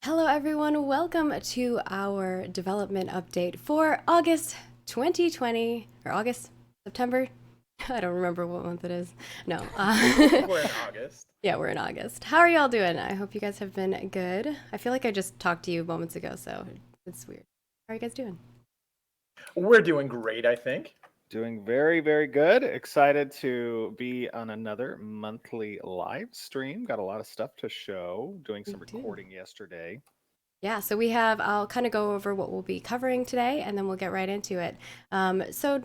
Hello, everyone. Welcome to our development update for August 2020 or August, September. I don't remember what month it is. No. We're in August. Yeah, we're in August. How are y'all doing? I hope you guys have been good. I feel like I just talked to you moments ago, so it's weird. How are you guys doing? We're doing great, I think. Doing very, very good. Excited to be on another monthly live stream. Got a lot of stuff to show. Doing We some do. recording yesterday. Yeah, so I'll kind of go over what we'll be covering today and then we'll get right into it. So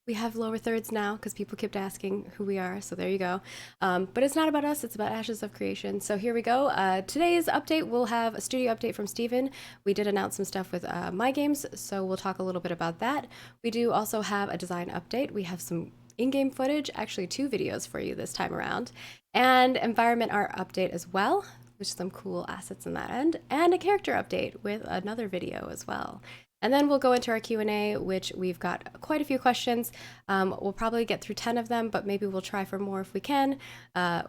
we have lower thirds now because people kept asking who we are. So there you go. But it's not about us, it's about Ashes of Creation. So here we go. Today's update, we'll have a studio update from Steven. We did announce some stuff with My Games, so we'll talk a little bit about that. We do also have a design update. We have some in-game footage, actually two videos for you this time around, and environment art update as well, with some cool assets in that end, and a character update with another video as well. And then we'll go into our Q&A, which we've got quite a few questions. We'll probably get through 10 of them, but maybe we'll try for more if we can.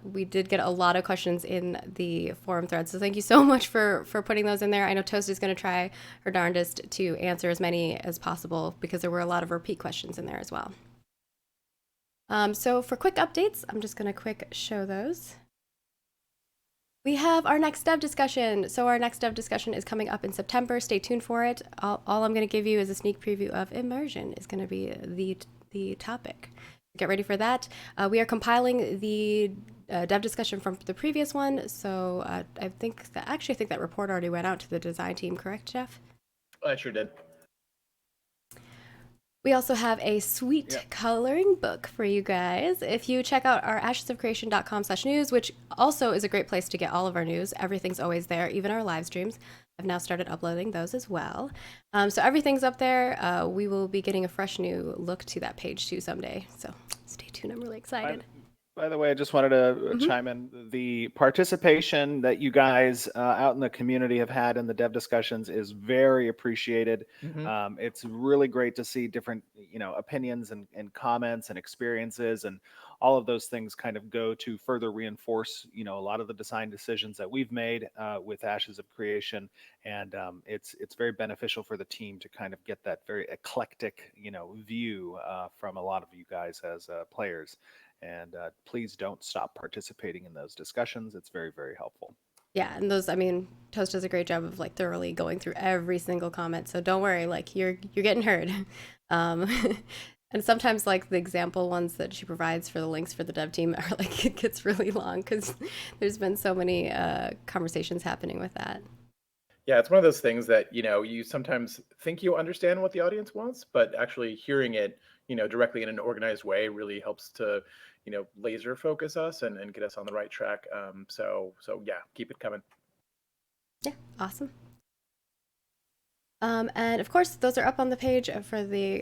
We did get a lot of questions in the forum thread, so thank you so much for putting those in there. I know Toast is going to try her darndest to answer as many as possible because there were a lot of repeat questions in there as well. So for quick updates, I'm just going to quick show those. We have our next dev discussion. So our next dev discussion is coming up in September. Stay tuned for it. All I'm going to give you is a sneak preview of immersion is going to be the topic. Get ready for that. We are compiling the dev discussion from the previous one. So I think that report already went out to the design team, correct, Jeff? I sure did. We also have a sweet coloring book for you guys. If you check out our ashesofcreation.com/news, which also is a great place to get all of our news, everything's always there, even our live streams. I've now started uploading those as well. So everything's up there. We will be getting a fresh new look to that page too someday. So stay tuned. I'm really excited. By the way, I just wanted to chime in. The participation that you guys out in the community have had in the dev discussions is very appreciated. It's really great to see different, opinions and comments and experiences, and all of those things kind of go to further reinforce, a lot of the design decisions that we've made with Ashes of Creation, and it's very beneficial for the team to kind of get that very eclectic, view from a lot of you guys as players. And please don't stop participating in those discussions. It's very, very helpful. Yeah, and Toast does a great job of like thoroughly going through every single comment. So don't worry, like you're getting heard. Um, and sometimes like the example ones that she provides for the links for the dev team are like it gets really long because there's been so many conversations happening with that. Yeah, it's one of those things that, you sometimes think you understand what the audience wants, but actually hearing it, directly in an organized way really helps to, laser focus us and get us on the right track. So yeah, keep it coming. Yeah, awesome. And of course, those are up on the page for the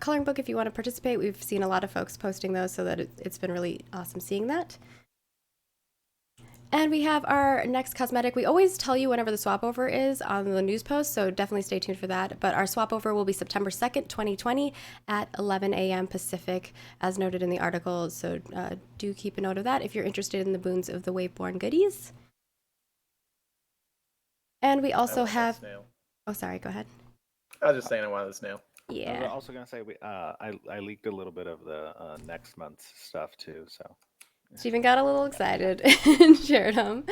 coloring book if you want to participate. We've seen a lot of folks posting those, so that it's been really awesome seeing that. And we have our next cosmetic. We always tell you whenever the swap over is on the news post, so definitely stay tuned for that. But our swap over will be September 2nd, 2020 at 11 a.m. Pacific, as noted in the article. So do keep a note of that if you're interested in the boons of the Waveborn goodies. And we also have. Oh, sorry, go ahead. I was just saying I wanted the snail. Yeah. I was also going to say I leaked a little bit of the next month's stuff too. So Stephen got a little excited and shared them.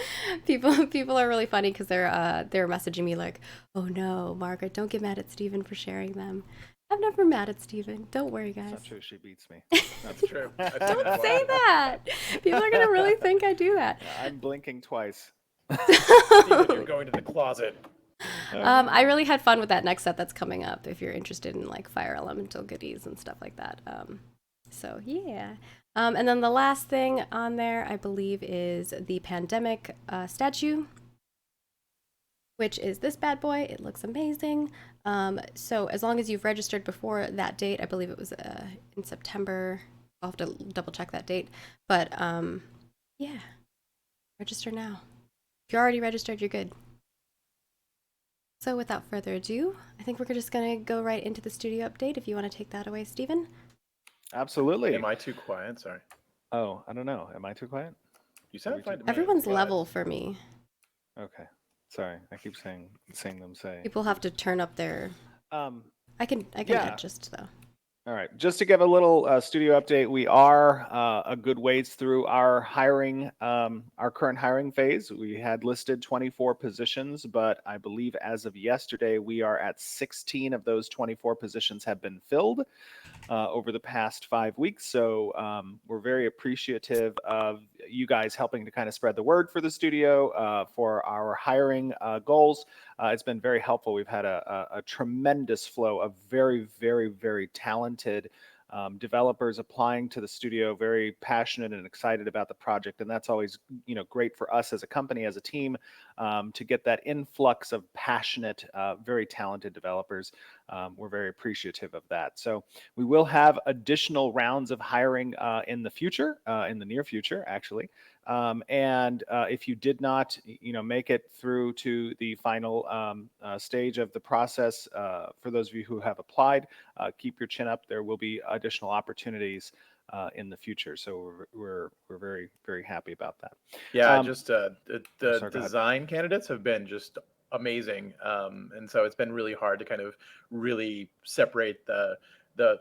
People are really funny because they're messaging me like, "Oh no, Margaret, don't get mad at Stephen for sharing them." I'm never mad at Stephen. Don't worry, guys. That's not true. She beats me. That's true. Don't say that. People are gonna really think I do that. I'm blinking twice. Steven, you're going to the closet. I really had fun with that next set that's coming up. If you're interested in like fire elemental goodies and stuff like that. So yeah. And then the last thing on there, I believe, is the pandemic statue, which is this bad boy. It looks amazing. So as long as you've registered before that date, I believe it was in September. I'll have to double check that date. But yeah, register now. If you're already registered, you're good. So without further ado, I think we're just going to go right into the studio update. If you want to take that away, Stephen. Absolutely. Am I too quiet? Sorry. Oh, I don't know. Am I too quiet? You sound fine to me. Everyone's level for me. Okay. Sorry, I keep saying them say. People have to turn up their. Um, I can yeah. adjust though. All right. Just to give a little studio update, we are a good ways through our hiring, our current hiring phase. We had listed 24 positions, but I believe as of yesterday, we are at 16 of those 24 positions have been filled over the past 5 weeks. So we're very appreciative of you guys helping to kind of spread the word for the studio, for our hiring goals. It's been very helpful. We've had a tremendous flow of very, very, very talented developers applying to the studio, very passionate and excited about the project, and that's always, great for us as a company, as a team, to get that influx of passionate, very talented developers. We're very appreciative of that. So we will have additional rounds of hiring in the future, in the near future, actually. And if you did not, make it through to the final stage of the process, for those of you who have applied, keep your chin up. There will be additional opportunities in the future. So we're very, very happy about that. Yeah, just the sorry, go ahead. design candidates have been just amazing, and so it's been really hard to kind of really separate the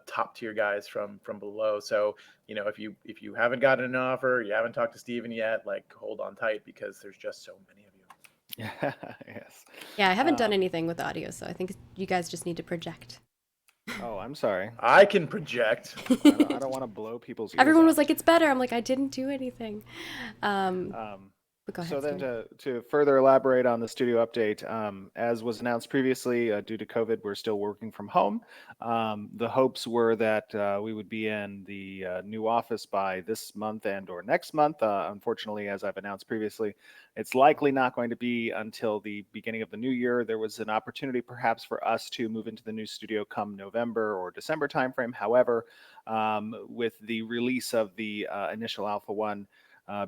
top tier guys from below. So if you haven't gotten an offer, you haven't talked to Steven yet, like hold on tight because there's just so many of you. Yes. Yeah, I haven't done anything with audio, so I think you guys just need to project. Oh, I'm sorry. I can project. I don't want to blow people's ears Everyone was out. like, "It's better." I'm like, "I didn't do anything." But go ahead. So then Steven. to further elaborate on the studio update, as was announced previously, due to COVID, we're still working from home. The hopes were that we would be in the new office by this month and or next month. Unfortunately, as I've announced previously, it's likely not going to be until the beginning of the new year. There was an opportunity perhaps for us to move into the new studio come November or December timeframe. However, with the release of the initial Alpha 1,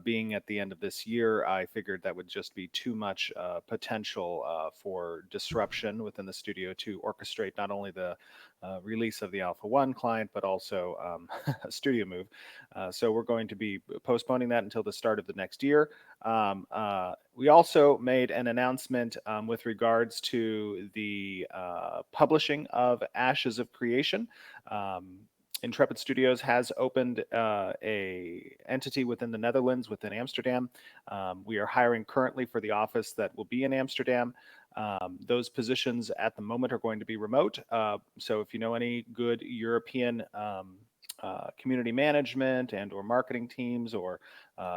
being at the end of this year, I figured that would just be too much potential for disruption within the studio to orchestrate not only the release of the Alpha 1 client, but also a studio move. So we're going to be postponing that until the start of the next year. We also made an announcement with regards to the publishing of Ashes of Creation. Intrepid Studios has opened a entity within the Netherlands, within Amsterdam. We are hiring currently for the office that will be in Amsterdam. Those positions at the moment are going to be remote. So if you know any good European community management and or marketing teams or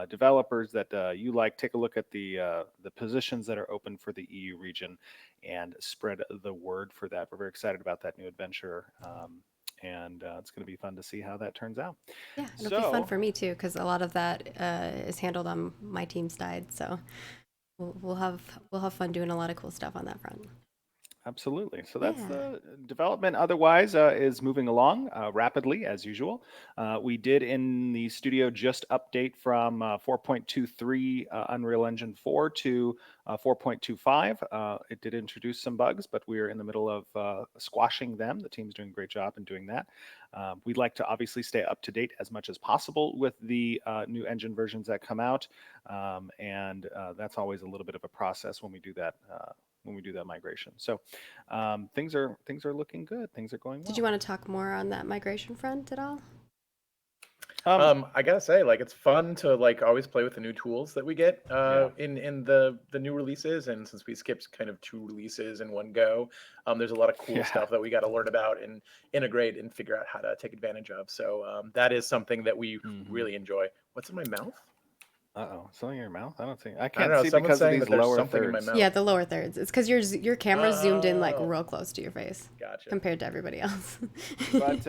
developers that you like, take a look at the positions that are open for the EU region and spread the word for that. We're very excited about that new adventure. And it's going to be fun to see how that turns out. Yeah, it'll be fun for me too, because a lot of that is handled on my team's side. So we'll have fun doing a lot of cool stuff on that front. Absolutely. So that's the development. Otherwise, is moving along rapidly as usual. We did in the studio just update from 4.23 Unreal Engine 4 to 4.25. It did introduce some bugs, but we are in the middle of squashing them. The team's doing a great job in doing that. We'd like to obviously stay up to date as much as possible with the new engine versions that come out, and that's always a little bit of a process when we do that. When we do that migration. So things are looking good. Things are going well. Did you want to talk more on that migration front at all? I gotta say, like, it's fun to like always play with the new tools that we get in the new releases. And since we skipped kind of 2 releases in one go, there's a lot of cool stuff that we got to learn about and integrate and figure out how to take advantage of. So that is something that we really enjoy. What's in my mouth? Uh-oh, something in your mouth? I don't see. I can't don't know. see Someone's because of saying these that there's lower something in my thirds. mouth. Yeah, the lower thirds. It's because your camera's zoomed in like Oh. real close to your face Gotcha. compared to everybody else. But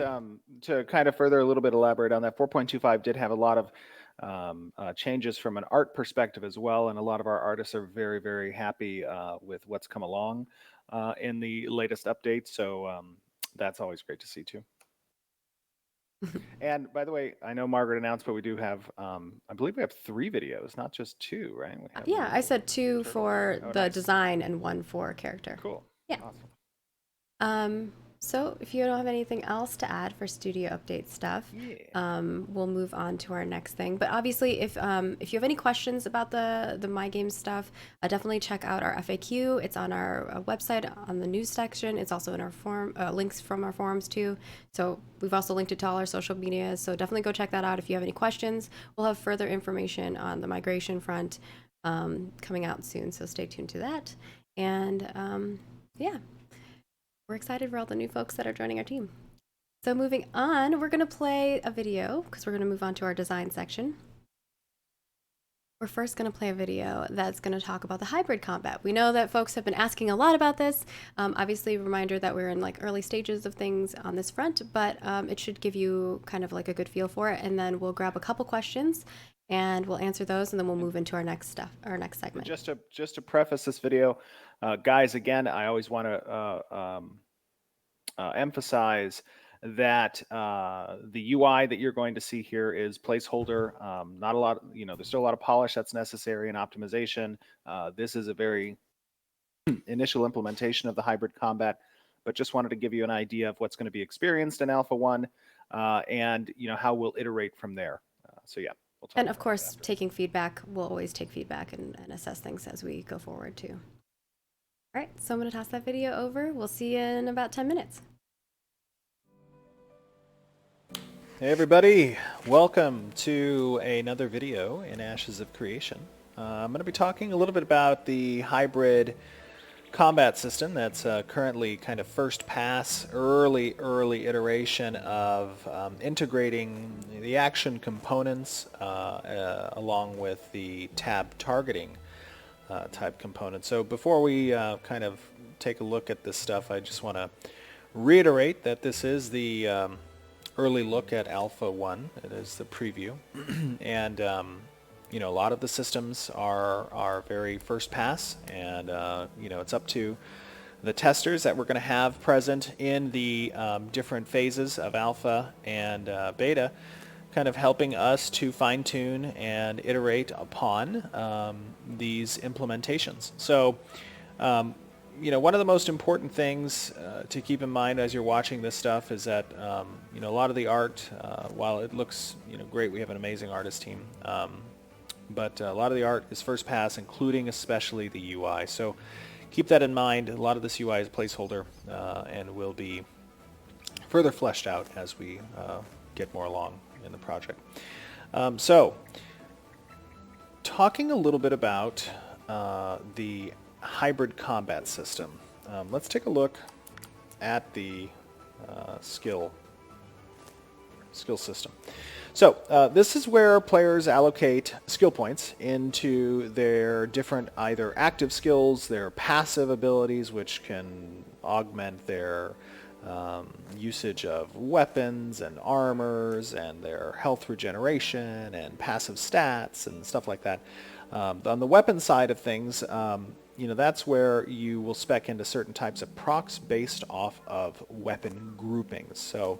to kind of further a little bit elaborate on that, 4.25 did have a lot of changes from an art perspective as well, and a lot of our artists are very, very happy with what's come along in the latest update. So that's always great to see too. And by the way, I know Margaret announced, but we do have, I believe we have 3 videos, not just 2, right? We have Yeah, I said 2 for the nice. design and 1 for character. Cool. Yeah. Awesome. So if you don't have anything else to add for studio update stuff, we'll move on to our next thing. But obviously, if you have any questions about the My Games stuff, definitely check out our FAQ. It's on our website on the news section. It's also in our form links from our forums too. So we've also linked it to all our social media. So definitely go check that out if you have any questions. We'll have further information on the migration front coming out soon. So stay tuned to that. And yeah. We're excited for all the new folks that are joining our team. So moving on, we're going to play a video because we're going to move on to our design section. We're first going to play a video that's going to talk about the hybrid combat. We know that folks have been asking a lot about this. Obviously, a reminder that we're in like early stages of things on this front, but it should give you kind of like a good feel for it. And then we'll grab a couple questions and we'll answer those, and then we'll move into our next segment. Just to preface this video, guys, again, I always want to emphasize that the UI that you're going to see here is placeholder. Not a lot, there's still a lot of polish that's necessary and optimization. This is a very initial implementation of the hybrid combat, but just wanted to give you an idea of what's going to be experienced in Alpha 1 and how we'll iterate from there. So yeah. And of course, taking feedback, we'll always take feedback and assess things as we go forward too. All right, so I'm going to toss that video over. We'll see you in about 10 minutes. Hey everybody, welcome to another video in Ashes of Creation. I'm going to be talking a little bit about the hybrid combat system that's currently kind of first pass, early iteration of integrating the action components along with the tab targeting type component. So before we kind of take a look at this stuff, I just want to reiterate that this is the early look at Alpha 1. It is the preview. And a lot of the systems are very first pass, and it's up to the testers that we're going to have present in the different phases of alpha and beta, kind of helping us to fine-tune and iterate upon these implementations. So one of the most important things to keep in mind as you're watching this stuff is that a lot of the art, while it looks great, we have an amazing artist team, but a lot of the art is first pass, including especially the UI. So keep that in mind. A lot of this UI is placeholder and will be further fleshed out as we get more along in the project. So talking a little bit about the hybrid combat system. Let's take a look at the skill system. So this is where players allocate skill points into their different either active skills, their passive abilities, which can augment their usage of weapons and armors and their health regeneration and passive stats and stuff like that. On the weapon side of things, that's where you will spec into certain types of procs based off of weapon groupings. So,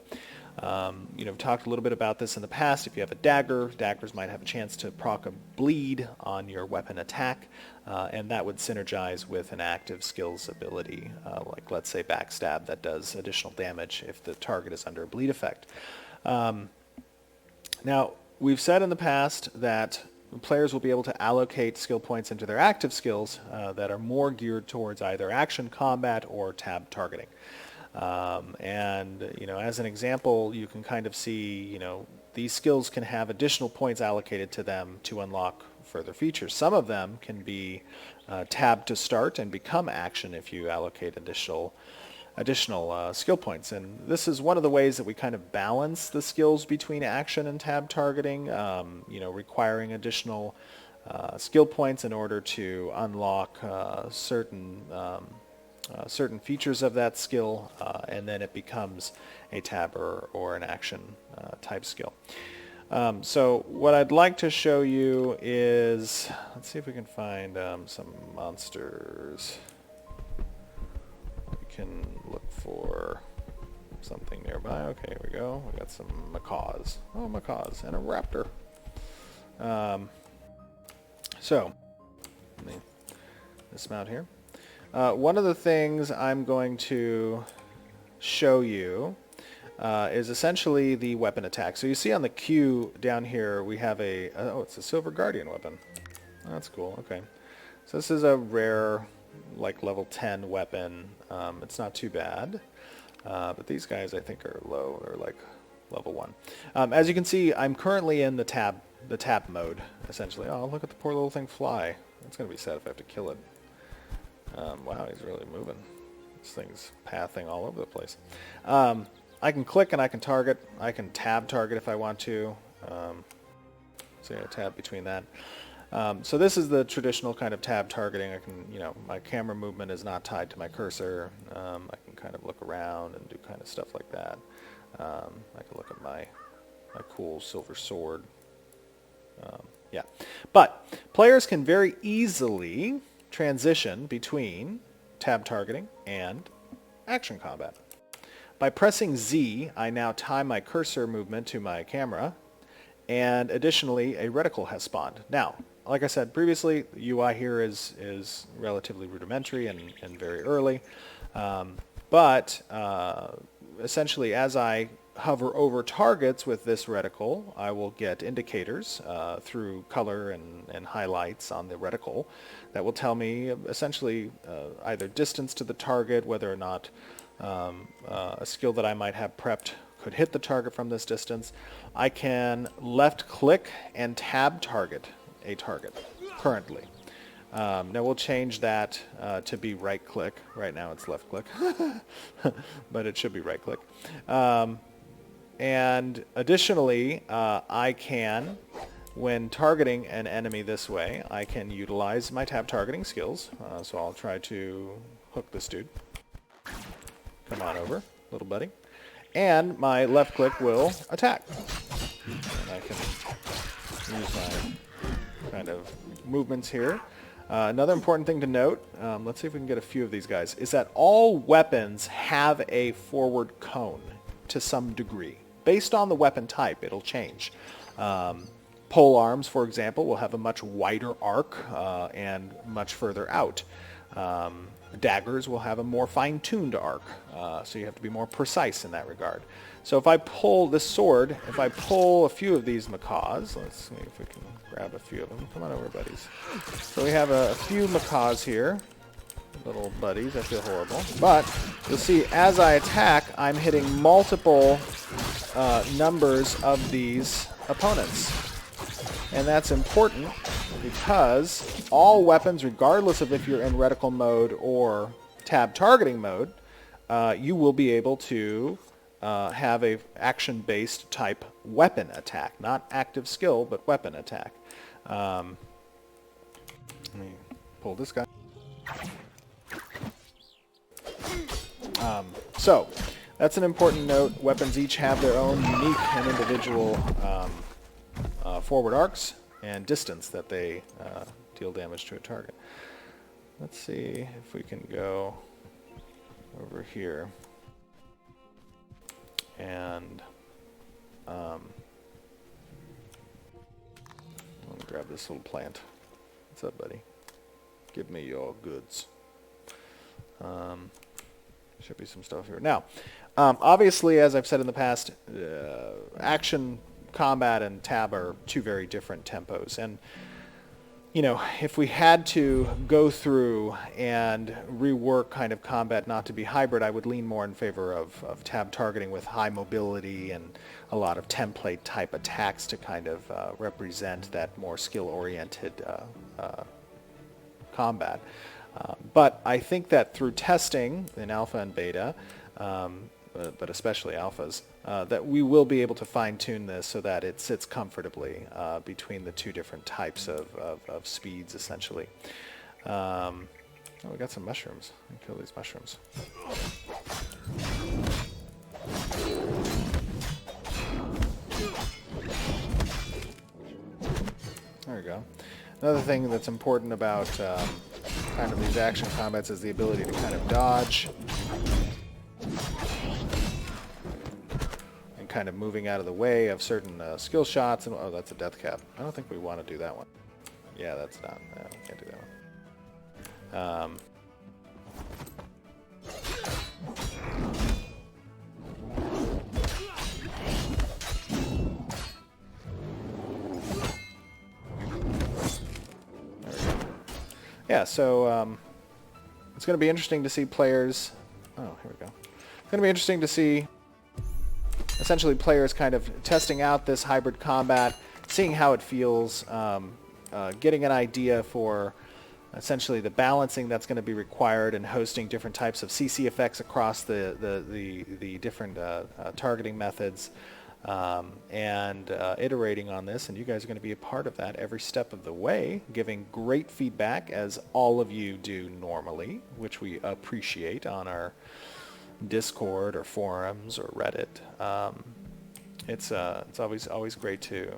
we've talked a little bit about this in the past. If you have a dagger, daggers might have a chance to proc a bleed on your weapon attack, and that would synergize with an active skills ability, like let's say backstab, that does additional damage if the target is under a bleed effect. Now, we've said in the past that players will be able to allocate skill points into their active skills that are more geared towards either action combat or tab targeting. As an example, you can kind of see, these skills can have additional points allocated to them to unlock further features. Some of them can be tabbed to start and become action if you allocate additional skill points. And this is one of the ways that we kind of balance the skills between action and tab targeting, requiring additional skill points in order to unlock certain features of that skill, and then it becomes a tab or an action type skill. So what I'd like to show you is, let's see if we can find some monsters. We can look for something nearby. Okay, here we go. We got some macaws. Oh, macaws and a raptor. So let me dismount here. One of the things I'm going to show you is essentially the weapon attack. So you see on the Q down here we have a, oh, it's a Silver Guardian weapon. Oh, that's cool, okay. So this is a rare, like level 10 weapon. It's not too bad, but these guys I think are low, they're like level 1. As you can see, I'm currently in the tab mode, essentially. Oh, look at the poor little thing fly. It's going to be sad if I have to kill it. Wow, he's really moving. This thing's pathing all over the place. I can click and I can target. I can tab target if I want to. So yeah, tab between that. So this is the traditional kind of tab targeting. I can, you know, my camera movement is not tied to my cursor. I can kind of look around and do kind of stuff like that. I can look at my cool silver sword. Yeah, but players can very easily transition between tab targeting and action combat. By pressing Z, I now tie my cursor movement to my camera, and additionally, a reticle has spawned. Now, like I said previously, the UI here is relatively rudimentary and very early, but essentially, as I hover over targets with this reticle, I will get indicators through color and highlights on the reticle that will tell me essentially either distance to the target, whether or not a skill that I might have prepped could hit the target from this distance. I can left click and tab target a target currently. Now we'll change that to be right click. Right now it's left click, but it should be right click. And additionally, I can, when targeting an enemy this way, I can utilize my tab targeting skills. So I'll try to hook this dude. Come on over, little buddy. And my left click will attack. And I can use my kind of movements here. Another important thing to note, let's see if we can get a few of these guys, is that all weapons have a forward cone to some degree. Based on the weapon type, it'll change. Pole arms, for example, will have a much wider arc and much further out. Daggers will have a more fine-tuned arc, so you have to be more precise in that regard. So if I pull this sword, if I pull a few of these macaws, let's see if we can grab a few of them. Come on over, buddies. So we have a few macaws here. Little buddies, I feel horrible. But you'll see as I attack, I'm hitting multiple numbers of these opponents. And that's important because all weapons, regardless of if you're in reticle mode or tab targeting mode, you will be able to have a action-based type weapon attack. Not active skill, but weapon attack. Let me pull this guy. So, that's an important note. Weapons each have their own unique and individual forward arcs and distance that they deal damage to a target. Let's see if we can go over here and let me grab this little plant. What's up, buddy? Give me your goods. Should be some stuff here. Now, obviously, as I've said in the past, action combat and tab are two very different tempos. And, you know, if we had to go through and rework kind of combat not to be hybrid, I would lean more in favor of tab targeting with high mobility and a lot of template type attacks to kind of represent that more skill-oriented combat. But I think that through testing in alpha and beta, but especially alphas, that we will be able to fine-tune this so that it sits comfortably between the two different types of speeds, essentially. Oh, we got some mushrooms. Let me kill these mushrooms. There we go. Another thing that's important about kind of these action combats is the ability to kind of dodge and kind of moving out of the way of certain skill shots. And oh, that's a death cap. I don't think we want to do that one. Yeah, that's not. No, we can't do that one. yeah, so it's going to be interesting to see players. Oh, here we go. It's going to be interesting to see essentially players kind of testing out this hybrid combat, seeing how it feels, getting an idea for essentially the balancing that's going to be required and hosting different types of CC effects across the different targeting methods, and iterating on this. And you guys are going to be a part of that every step of the way, giving great feedback as all of you do normally, which we appreciate on our Discord or forums or Reddit. It's always great to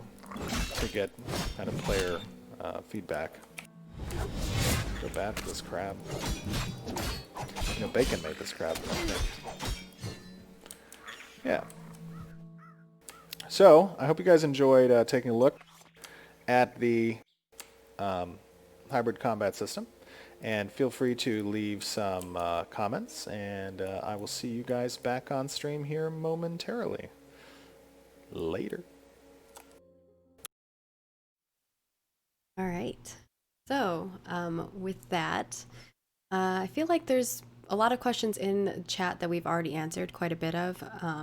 get kind of player feedback. Go bad for this crab. Bacon made this crab. Yeah. So I hope you guys enjoyed taking a look at the hybrid combat system. And feel free to leave some comments, and I will see you guys back on stream here momentarily. Later. All right. So with that, I feel like there's a lot of questions in chat that we've already answered quite a bit of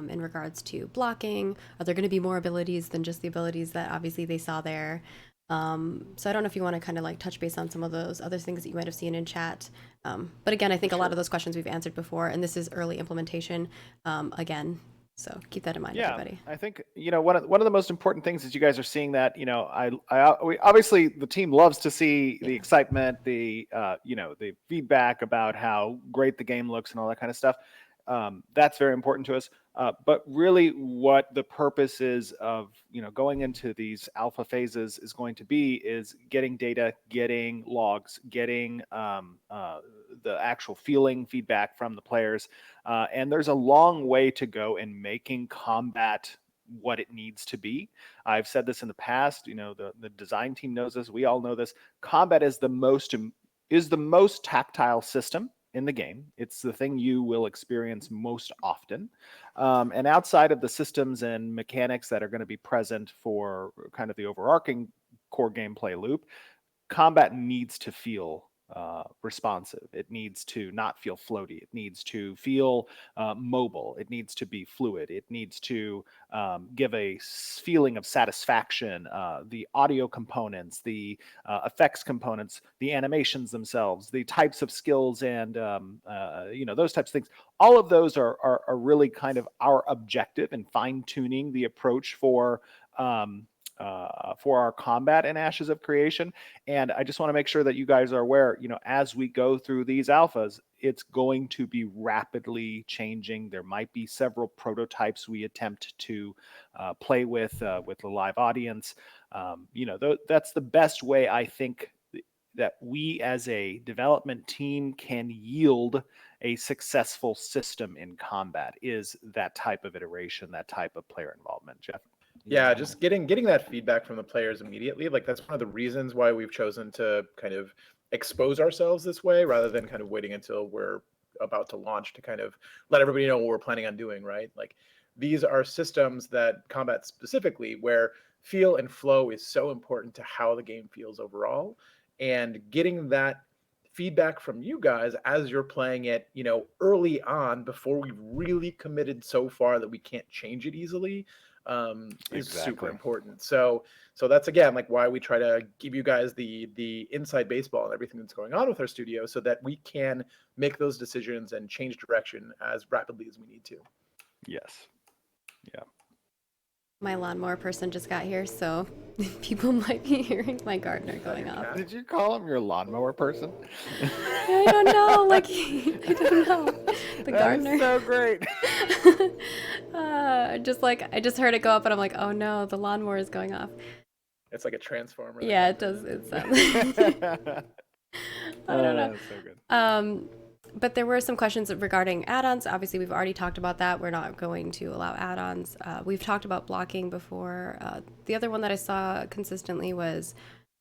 in regards to blocking. Are there going to be more abilities than just the abilities that obviously they saw there? So I don't know if you want to kind of like touch base on some of those other things that you might have seen in chat. But again, I think a lot of those questions we've answered before, and this is early implementation again. So keep that in mind, everybody. I think one of the most important things is you guys are seeing that we obviously the team loves to see the excitement, the the feedback about how great the game looks and all that kind of stuff. That's very important to us. But really what the purpose is of, going into these alpha phases is going to be is getting data, getting logs, getting the actual feeling feedback from the players. And there's a long way to go in making combat what it needs to be. I've said this in the past, the design team knows this. We all know this. Combat is the most tactile system in the game. It's the thing you will experience most often. And outside of the systems and mechanics that are going to be present for kind of the overarching core gameplay loop, combat needs to feel responsive. It needs to not feel floaty. It needs to feel mobile. It needs to be fluid. It needs to give a feeling of satisfaction. The audio components, the effects components, the animations themselves, the types of skills, and those types of things. All of those are really kind of our objective in fine-tuning the approach for our combat in Ashes of Creation. And I just want to make sure that you guys are aware, as we go through these alphas, it's going to be rapidly changing. There might be several prototypes we attempt to play with the live audience. That's the best way I think that we as a development team can yield a successful system in combat, is that type of iteration, that type of player involvement. Jeff? Yeah, just getting that feedback from the players immediately. Like, that's one of the reasons why we've chosen to kind of expose ourselves this way rather than kind of waiting until we're about to launch to kind of let everybody know what we're planning on doing, right? Like, these are systems that combat specifically where feel and flow is so important to how the game feels overall. And getting that feedback from you guys as you're playing it, early on before we've really committed so far that we can't change it easily, is super important. So that's again like why we try to give you guys the inside baseball and everything that's going on with our studio, so that we can make those decisions and change direction as rapidly as we need to. Yes. Yeah. My lawnmower person just got here, so people might be hearing my gardener going off. Did you call him your lawnmower person? I don't know. I don't know. The gardener. That's so great. I just heard it go up, and I'm like, oh no, the lawnmower is going off. It's like a transformer. Yeah, it does. It sounds. I don't know. That's so good. But there were some questions regarding add-ons. Obviously, we've already talked about that. We're not going to allow add-ons. We've talked about blocking before. The other one that I saw consistently was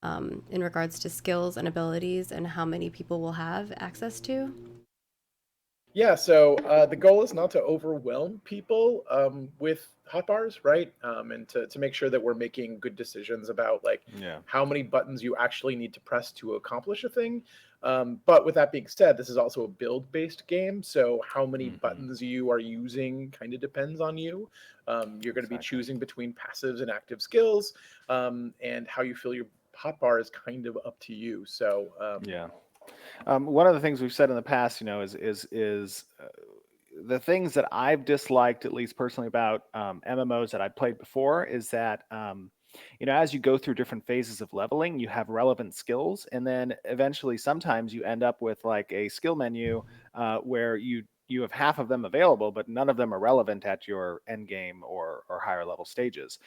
in regards to skills and abilities and how many people will have access to. Yeah, so the goal is not to overwhelm people with hotbars, right? And to make sure that we're making good decisions about like Yeah. how many buttons you actually need to press to accomplish a thing. But with that being said, this is also a build-based game, so how many Hmm. buttons you are using kind of depends on you. You're going to be Exactly. choosing between passives and active skills, and how you fill your hotbar is kind of up to you. So Yeah. One of the things we've said in the past, is the things that I've disliked, at least personally, about MMOs that I've played before, is that as you go through different phases of leveling, you have relevant skills, and then eventually, sometimes you end up with like a skill menu where you have half of them available, but none of them are relevant at your end game or higher level stages.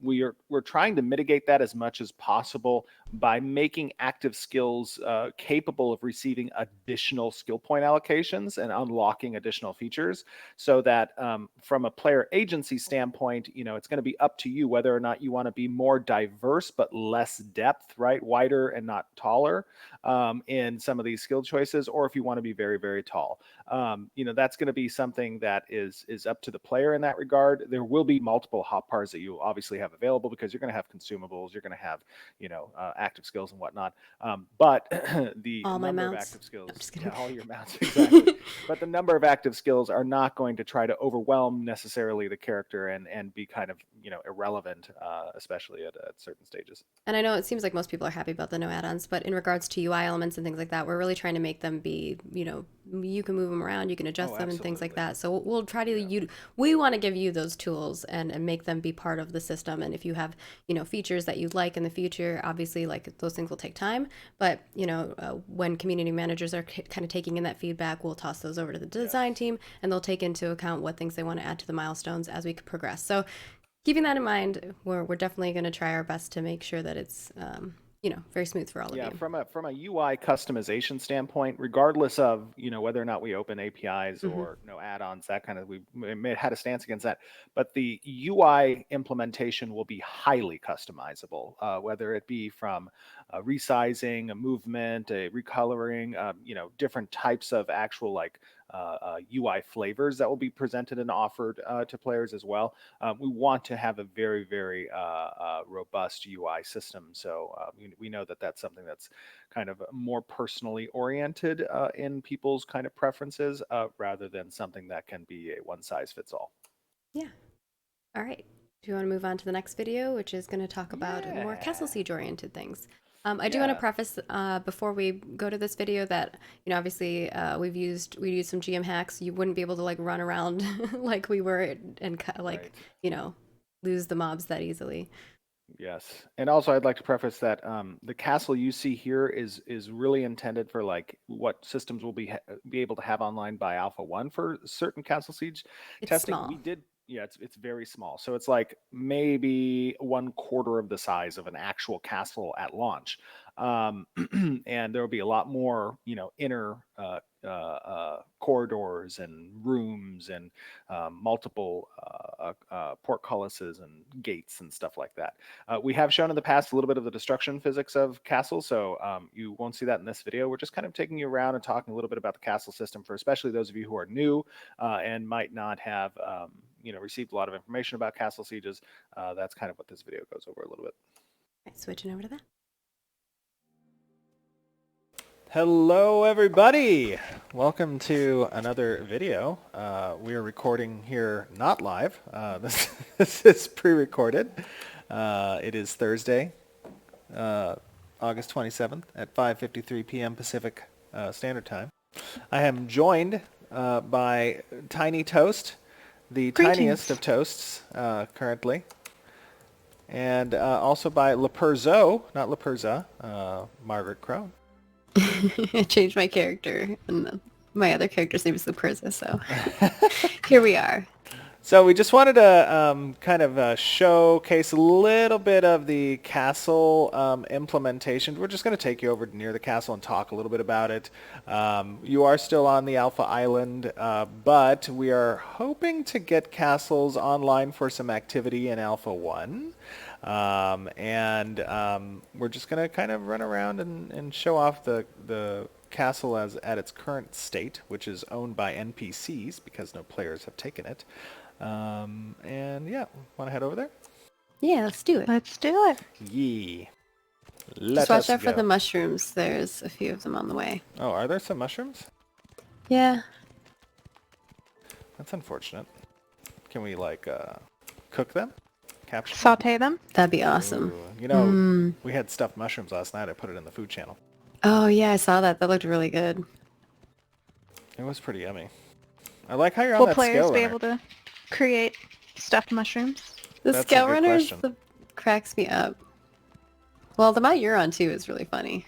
We're trying to mitigate that as much as possible by making active skills capable of receiving additional skill point allocations and unlocking additional features, so that from a player agency standpoint, it's going to be up to you whether or not you want to be more diverse but less depth, right? Wider and not taller in some of these skill choices, or if you want to be very, very tall. That's going to be something that is up to the player in that regard. There will be multiple hotbars that you obviously have available, because you're going to have consumables, you're going to have active skills and whatnot. But the All my number of mounts. active No, I'm skills, just kidding. all your mounts, exactly. But the number of active skills are not going to try to overwhelm necessarily the character and be kind of irrelevant, especially at certain stages. And I know it seems like most people are happy about the no add-ons, but in regards to UI elements and things like that, we're really trying to make them be, you can move them around, you can adjust Oh, them and things like absolutely. that. So we'll try to Yeah. we want to give you those tools and make them be part of the system. And if you have, features that you'd like in the future, obviously like those things will take time. But, when community managers are kind of taking in that feedback, we'll toss those over to the design Yes. team and they'll take into account what things they want to add to the milestones as we progress. So keeping that in mind, we're definitely going to try our best to make sure that it's very smooth for all of Yeah, you. from a UI customization standpoint, regardless of whether or not we open APIs Hmm. or no add-ons, that kind of had a stance against that. But the UI implementation will be highly customizable, whether it be from resizing, a movement, a recoloring, different types of actual like UI flavors that will be presented and offered to players as well. We want to have a very, very robust UI system. So we know that that's something that's kind of more personally oriented in people's kind of preferences, rather than something that can be a one size fits all. Yeah. All right. Do you want to move on to the next video, which is going to talk about more Castle Yeah. Siege oriented things? I do want to Yeah. preface before we go to this video that obviously we used some GM hacks. You wouldn't be able to like run around like we were and like Right. you know lose the mobs that easily. Yes, and also I'd like to preface that the castle you see here is really intended for like what systems will be able to have online by Alpha 1 for certain Castle Siege It's testing. small. Yeah, it's very small, so it's like maybe 1/4 of the size of an actual castle at launch, um, and there will be a lot more inner corridors and rooms and multiple portcullises and gates and stuff like that. We have shown in the past a little bit of the destruction physics of castles, so you won't see that in this video. We're just kind of taking you around and talking a little bit about the castle system for especially those of you who are new and might not have received a lot of information about castle sieges. That's kind of what this video goes over a little bit. Right, switching over to that. Hello, everybody. Welcome to another video. We are recording here not live. This is pre-recorded. It is Thursday, August 27th at 5:53 p.m. Pacific Standard Time. I am joined by Tiny Toast, the tiniest of toasts currently, and also by Leperzo, not Leperza, Margaret Crone. I changed my character, and my other character's name is Luperza, so here we are. So we just wanted to kind of showcase a little bit of the castle implementation. We're just going to take you over near the castle and talk a little bit about it. You are still on the Alpha Island, but we are hoping to get castles online for some activity in Alpha 1. And we're just going to kind of run around and show off the castle as at its current state, which is owned by NPCs because no players have taken it. And yeah, want to head over there? Yeah, let's do it. Let's do it. Yeah. Just watch out for the mushrooms. There's a few of them on the way. Oh, are there some mushrooms? Yeah. That's unfortunate. Can we like cook them? Capture them? Saute them. That'd be awesome. Ooh. You know, we had stuffed mushrooms last night. I put it in the food channel. Oh yeah, I saw that. That looked really good. It was pretty yummy. I like how you're on Will that players scale be runner. able to create stuffed mushrooms? The That's a scale good runners question. cracks me up. Well, the Mount Euron too is really funny.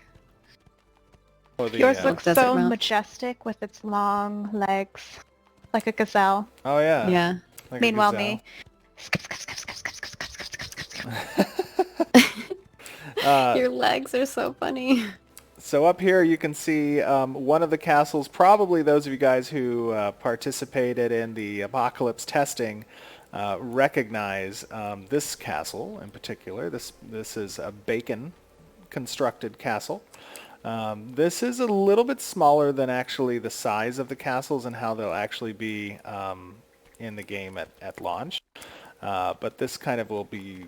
Oh, the, Yours looks Desert so mount. majestic with its long legs, like a gazelle. oh yeah. Yeah. Like a Meanwhile, gazelle. me. Your legs are so funny. So up here you can see one of the castles, probably those of you guys who participated in the Apocalypse testing recognize this castle in particular. This is a Bacon constructed castle. This is a little bit smaller than actually the size of the castles and how they'll actually be in the game at launch. But this kind of will be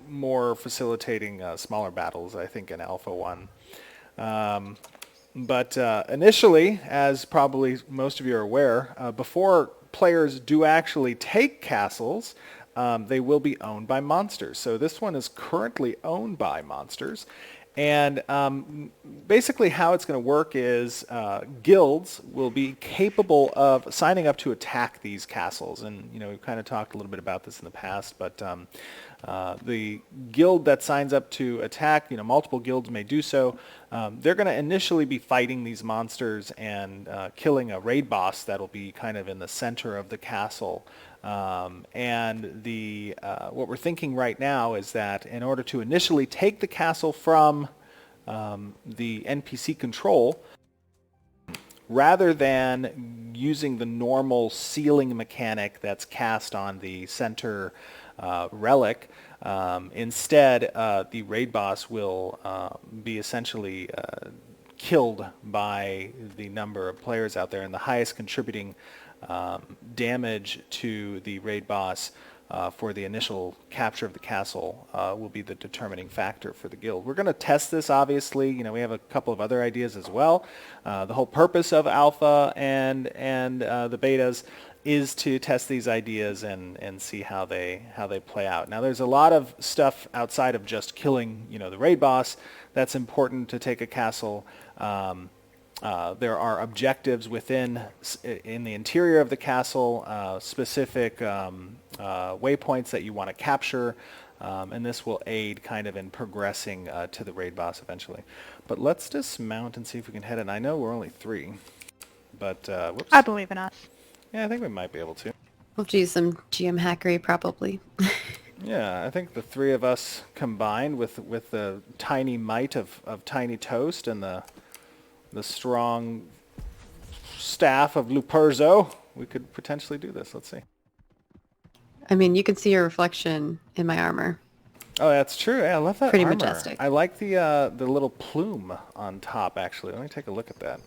more facilitating smaller battles, I think, in Alpha 1. But initially, as probably most of you are aware, before players do actually take castles, they will be owned by monsters. So this one is currently owned by monsters. And basically how it's going to work is guilds will be capable of signing up to attack these castles. And, you know, we've kind of talked a little bit about this in the past, but the guild that signs up to attack, you know, multiple guilds may do so. They're going to initially be fighting these monsters and killing a raid boss that'll be kind of in the center of the castle. And the what we're thinking right now is that in order to initially take the castle from the NPC control, rather than using the normal sealing mechanic that's cast on the center relic, instead the raid boss will be essentially killed by the number of players out there, and the highest contributing damage to the raid boss for the initial capture of the castle will be the determining factor for the guild. We're going to test this, obviously. You know, we have a couple of other ideas as well. The whole purpose of alpha and the betas is to test these ideas and see how they play out. Now, there's a lot of stuff outside of just killing, you know, the raid boss that's important to take a castle. There are objectives in the interior of the castle, specific waypoints that you want to capture, and this will aid kind of in progressing to the raid boss eventually. But let's dismount and see if we can head in. I know we're only 3, but whoops. I believe in us. Yeah, I think we might be able to. We'll have to use some GM hackery probably. Yeah, I think the 3 of us combined with the tiny might of Tiny Toast and the strong staff of Luperzo, we could potentially do this. Let's see. I mean, you can see your reflection in my armor. Oh, that's true. Yeah, I love that Pretty armor. majestic. I like the little plume on top, actually. Let me take a look at that.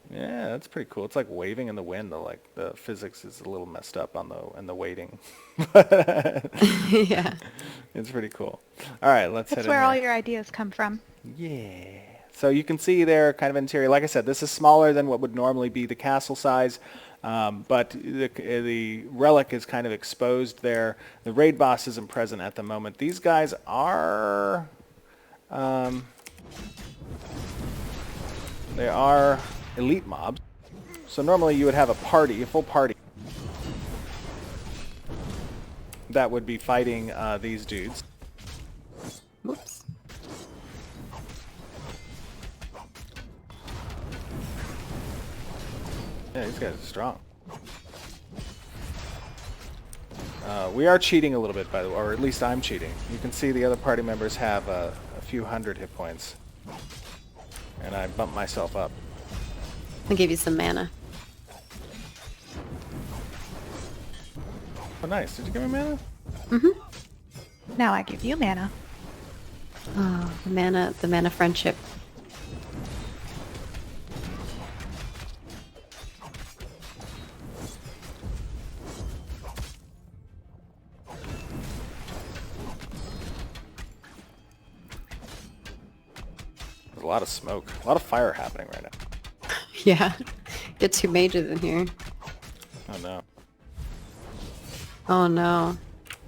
Yeah, that's pretty cool. It's like waving in the wind, though. Like the physics is a little messed up on the weighting. Yeah. It's pretty cool. All right, let's head That's in where here. all your ideas come from. Yeah. So you can see there kind of interior. Like I said, this is smaller than what would normally be the castle size, but the relic is kind of exposed there. The raid boss isn't present at the moment. These guys are... they are elite mobs. So normally you would have a party, a full party, that would be fighting these dudes. Whoops. Yeah, these guys are strong. We are cheating a little bit, by the way, or at least I'm cheating. You can see the other party members have a few hundred hit points. And I bumped myself up. I'll give you some mana. Oh, nice. Did you give me mana? Now I give you mana. Oh, the mana friendship. a lot of smoke, a lot of fire happening right now. Yeah. Get 2 mages in here. Oh no. Oh no.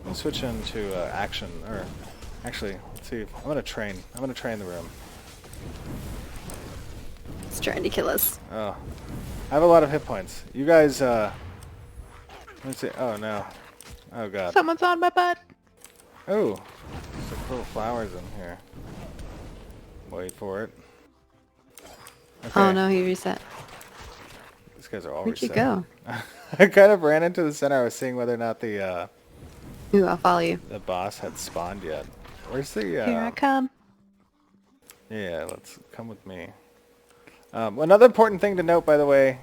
I'll switch into action, or actually, let's see. I'm gonna train the room. It's trying to kill us. Oh, I have a lot of hit points. You guys, let's see. Oh no. Oh god. Someone's on my butt. Oh, there's like little flowers in here. Wait for it. Okay. Oh no, he reset. These guys are all Where'd you reset. go? I kind of ran into the center. I was seeing whether or not the Ooh, I'll follow you. boss had spawned yet. Where's the? Here I come. Yeah, let's come with me. Another important thing to note, by the way,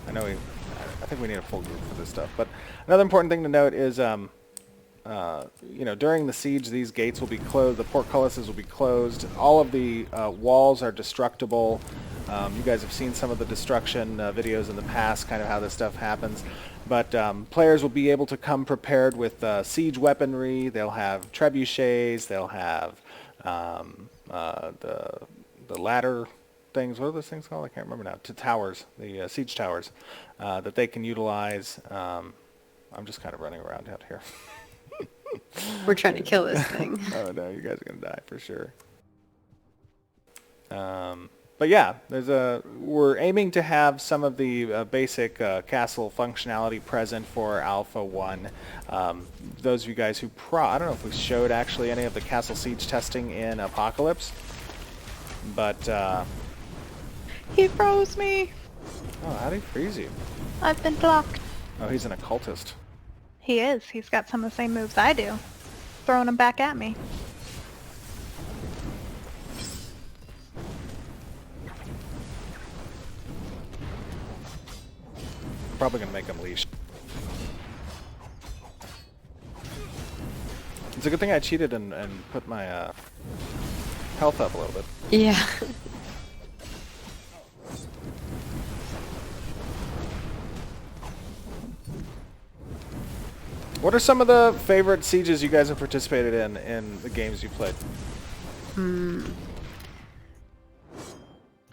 I think we need a full group for this stuff, but another important thing to note is, during the siege, these gates will be closed, the portcullises will be closed, all of the walls are destructible. You guys have seen some of the destruction videos in the past, kind of how this stuff happens. But players will be able to come prepared with siege weaponry. They'll have trebuchets. They'll have the ladder things. What are those things called? I can't remember now. Towers, the siege towers that they can utilize. I'm just kind of running around out here. We're trying to kill this thing. Oh no, you guys are gonna die for sure. But yeah, we're aiming to have some of the basic castle functionality present for Alpha 1. Those of you guys who I don't know if we showed actually any of the castle siege testing in Apocalypse, but He froze me. oh, how did he freeze you? I've been blocked. Oh, he's an occultist. He is. He's got some of the same moves I do. Throwing them back at me. Probably gonna make him leash. It's a good thing I cheated and put my health up a little bit. Yeah. What are some of the favorite sieges you guys have participated in the games you played?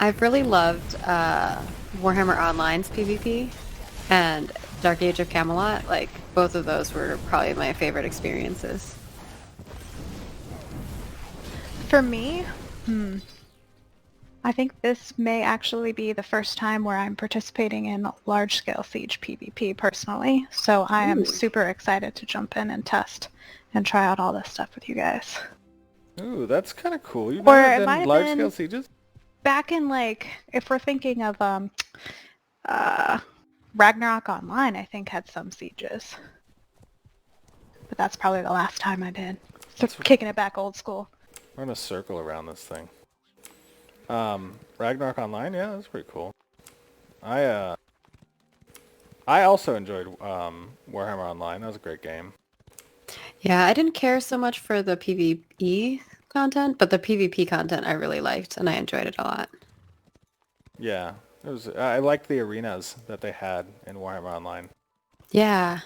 I've really loved Warhammer Online's PvP and Dark Age of Camelot. Like, both of those were probably my favorite experiences. For me, I think this may actually be the first time where I'm participating in large-scale Siege PvP personally, so I am super excited to jump in and test and try out all this stuff with you guys. Ooh, that's kind of cool. You've Or never it might done have large-scale been- sieges? Back in, like, if we're thinking of Ragnarok Online, I think had some sieges. But that's probably the last time I did. So kicking it back old school. We're in a circle around this thing. Ragnarok Online, yeah, that's pretty cool. I also enjoyed Warhammer Online. That was a great game. Yeah, I didn't care so much for the PvE content, but the PvP content I really liked, and I enjoyed it a lot. Yeah, it was. I liked the arenas that they had in Warhammer Online. Yeah.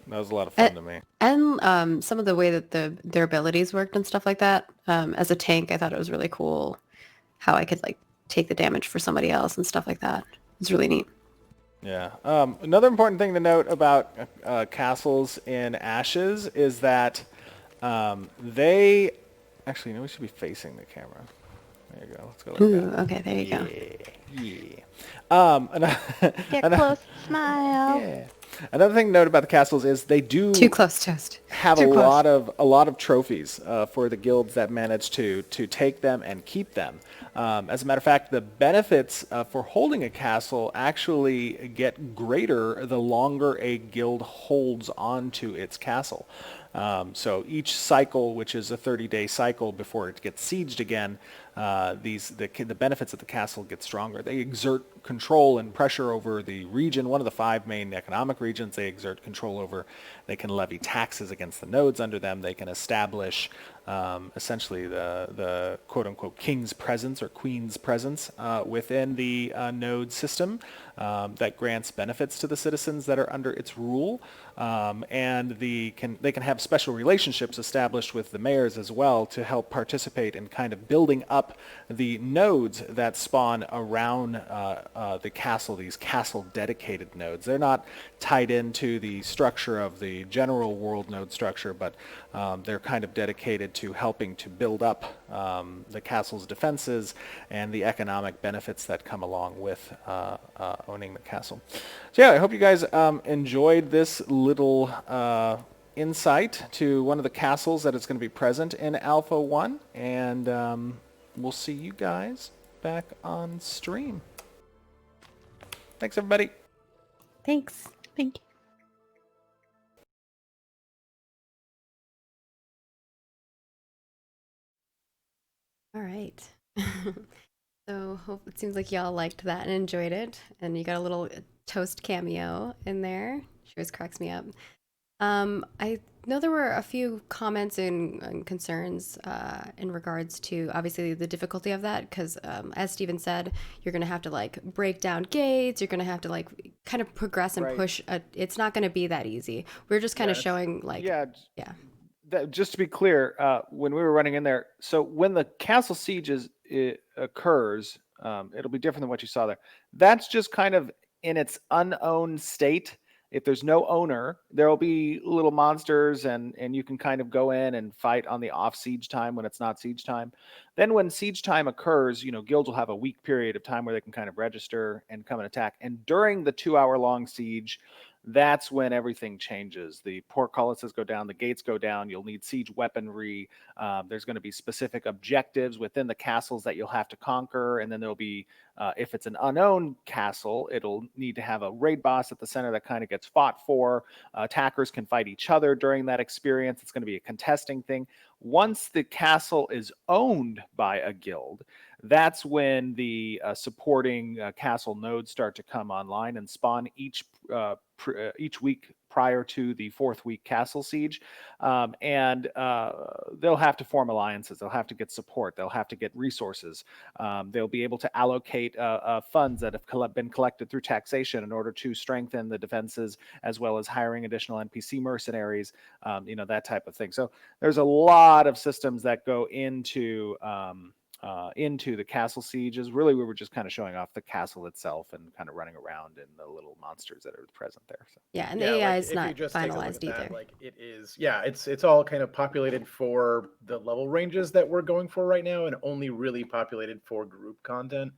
That was a lot of fun to me. And some of the way that their abilities worked and stuff like that. As a tank, I thought it was really cool how I could like take the damage for somebody else and stuff like that. It's really neat. Yeah. Another important thing to note about castles in Ashes is that they actually, we should be facing the camera. There you go. Let's go like Ooh, that. okay, there you go. Yeah. Get close, smile. Yeah. Another thing to note about the castles is they do Too close, Toast. have Too a close. lot of trophies for the guilds that manage to take them and keep them. As a matter of fact, the benefits for holding a castle actually get greater the longer a guild holds onto its castle. So each cycle, which is a 30-day cycle before it gets sieged again, the benefits of the castle get stronger. They exert control and pressure over the region, one of the 5 main economic regions they exert control over. They can levy taxes against the nodes under them. They can establish essentially the quote-unquote king's presence or queen's presence within the node system that grants benefits to the citizens that are under its rule. And they can have special relationships established with the mayors as well to help participate in kind of building up the nodes that spawn around the castle, these castle dedicated nodes. They're not tied into the structure of the general world node structure, but they're kind of dedicated to helping to build up the castle's defenses and the economic benefits that come along with owning the castle. So yeah, I hope you guys enjoyed this little insight to one of the castles that is going to be present in Alpha 1, and we'll see you guys back on stream. Thanks, everybody. Thanks. Thank you. All right. So it seems like y'all liked that and enjoyed it, and you got a little toast cameo in there. She always cracks me up. I know there were a few comments and concerns in regards to obviously the difficulty of that, because as Steven said, you're gonna have to like break down gates. You're gonna have to like kind of progress and Right. push. It's not gonna be that easy. We're just kind of Yes. showing like Yeah. yeah. Just to be clear, when we were running in there, so when the castle siege occurs, it'll be different than what you saw there. That's just kind of in its unowned state. If there's no owner, there will be little monsters, and you can kind of go in and fight on the off siege time when it's not siege time. Then when siege time occurs, guilds will have a week period of time where they can kind of register and come and attack. And during the 2-hour long siege, that's when everything changes. The portcullises go down, the gates go down. You'll need siege weaponry. There's going to be specific objectives within the castles that you'll have to conquer. And then there'll be, if it's an unowned castle, it'll need to have a raid boss at the center that kind of gets fought for. Attackers can fight each other during that experience. It's going to be a contesting thing. Once the castle is owned by a guild, that's when the supporting castle nodes start to come online and spawn each week prior to the 4th week castle siege. And they'll have to form alliances. They'll have to get support. They'll have to get resources. They'll be able to allocate funds that have been collected through taxation in order to strengthen the defenses, as well as hiring additional NPC mercenaries, that type of thing. So there's a lot of systems that go into the castle sieges. Really, we were just kind of showing off the castle itself and kind of running around and the little monsters that are present there. So. Yeah, and the Yeah, AI like, is if not you just take a look finalized at that, either. like it is, yeah, it's all kind of populated for the level ranges that we're going for right now, and only really populated for group content.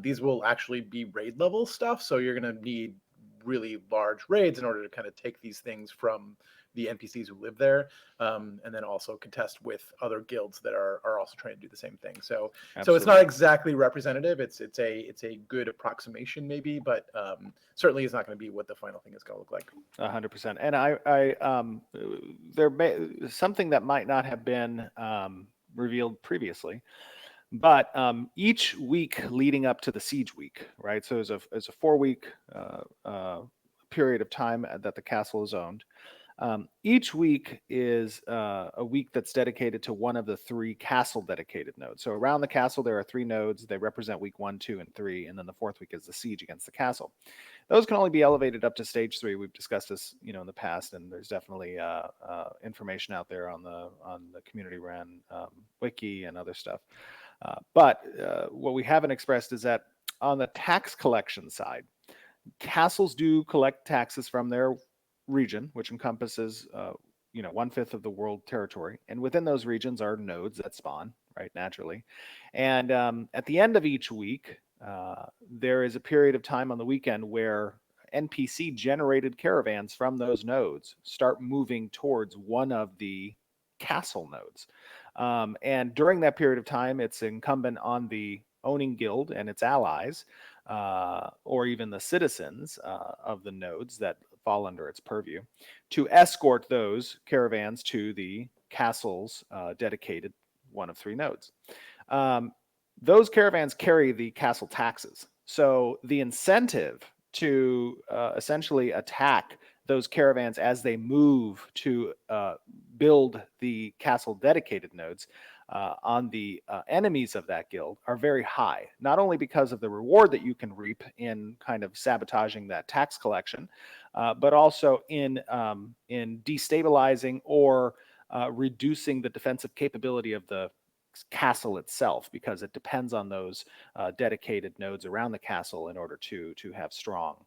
These will actually be raid level stuff, so you're gonna need really large raids in order to kind of take these things from the NPCs who live there, and then also contest with other guilds that are also trying to do the same thing. So it's not exactly representative. It's a good approximation maybe, but certainly is not going to be what the final thing is going to look like. 100%. And there may something that might not have been revealed previously, but each week leading up to the siege week, right? So there's a 4-week period of time that the castle is owned. Each week is a week that's dedicated to one of the 3 castle dedicated nodes. So around the castle, there are 3 nodes. They represent week 1, 2, and 3. And then the 4th week is the siege against the castle. Those can only be elevated up to stage 3. We've discussed this, in the past, and there's definitely information out there on the community ran wiki and other stuff. But what we haven't expressed is that on the tax collection side, castles do collect taxes from their region, which encompasses 1/5 of the world territory, and within those regions are nodes that spawn, right, naturally. And at the end of each week, there is a period of time on the weekend where NPC generated caravans from those nodes start moving towards one of the castle nodes. And during that period of time, it's incumbent on the owning guild and its allies, or even the citizens of the nodes that fall under its purview, to escort those caravans to the castle's dedicated one of 3 nodes. Those caravans carry the castle taxes. So the incentive to essentially attack those caravans, as they move to build the castle dedicated nodes on the enemies of that guild, are very high. Not only because of the reward that you can reap in kind of sabotaging that tax collection, but also in destabilizing or reducing the defensive capability of the castle itself, because it depends on those dedicated nodes around the castle in order to have strong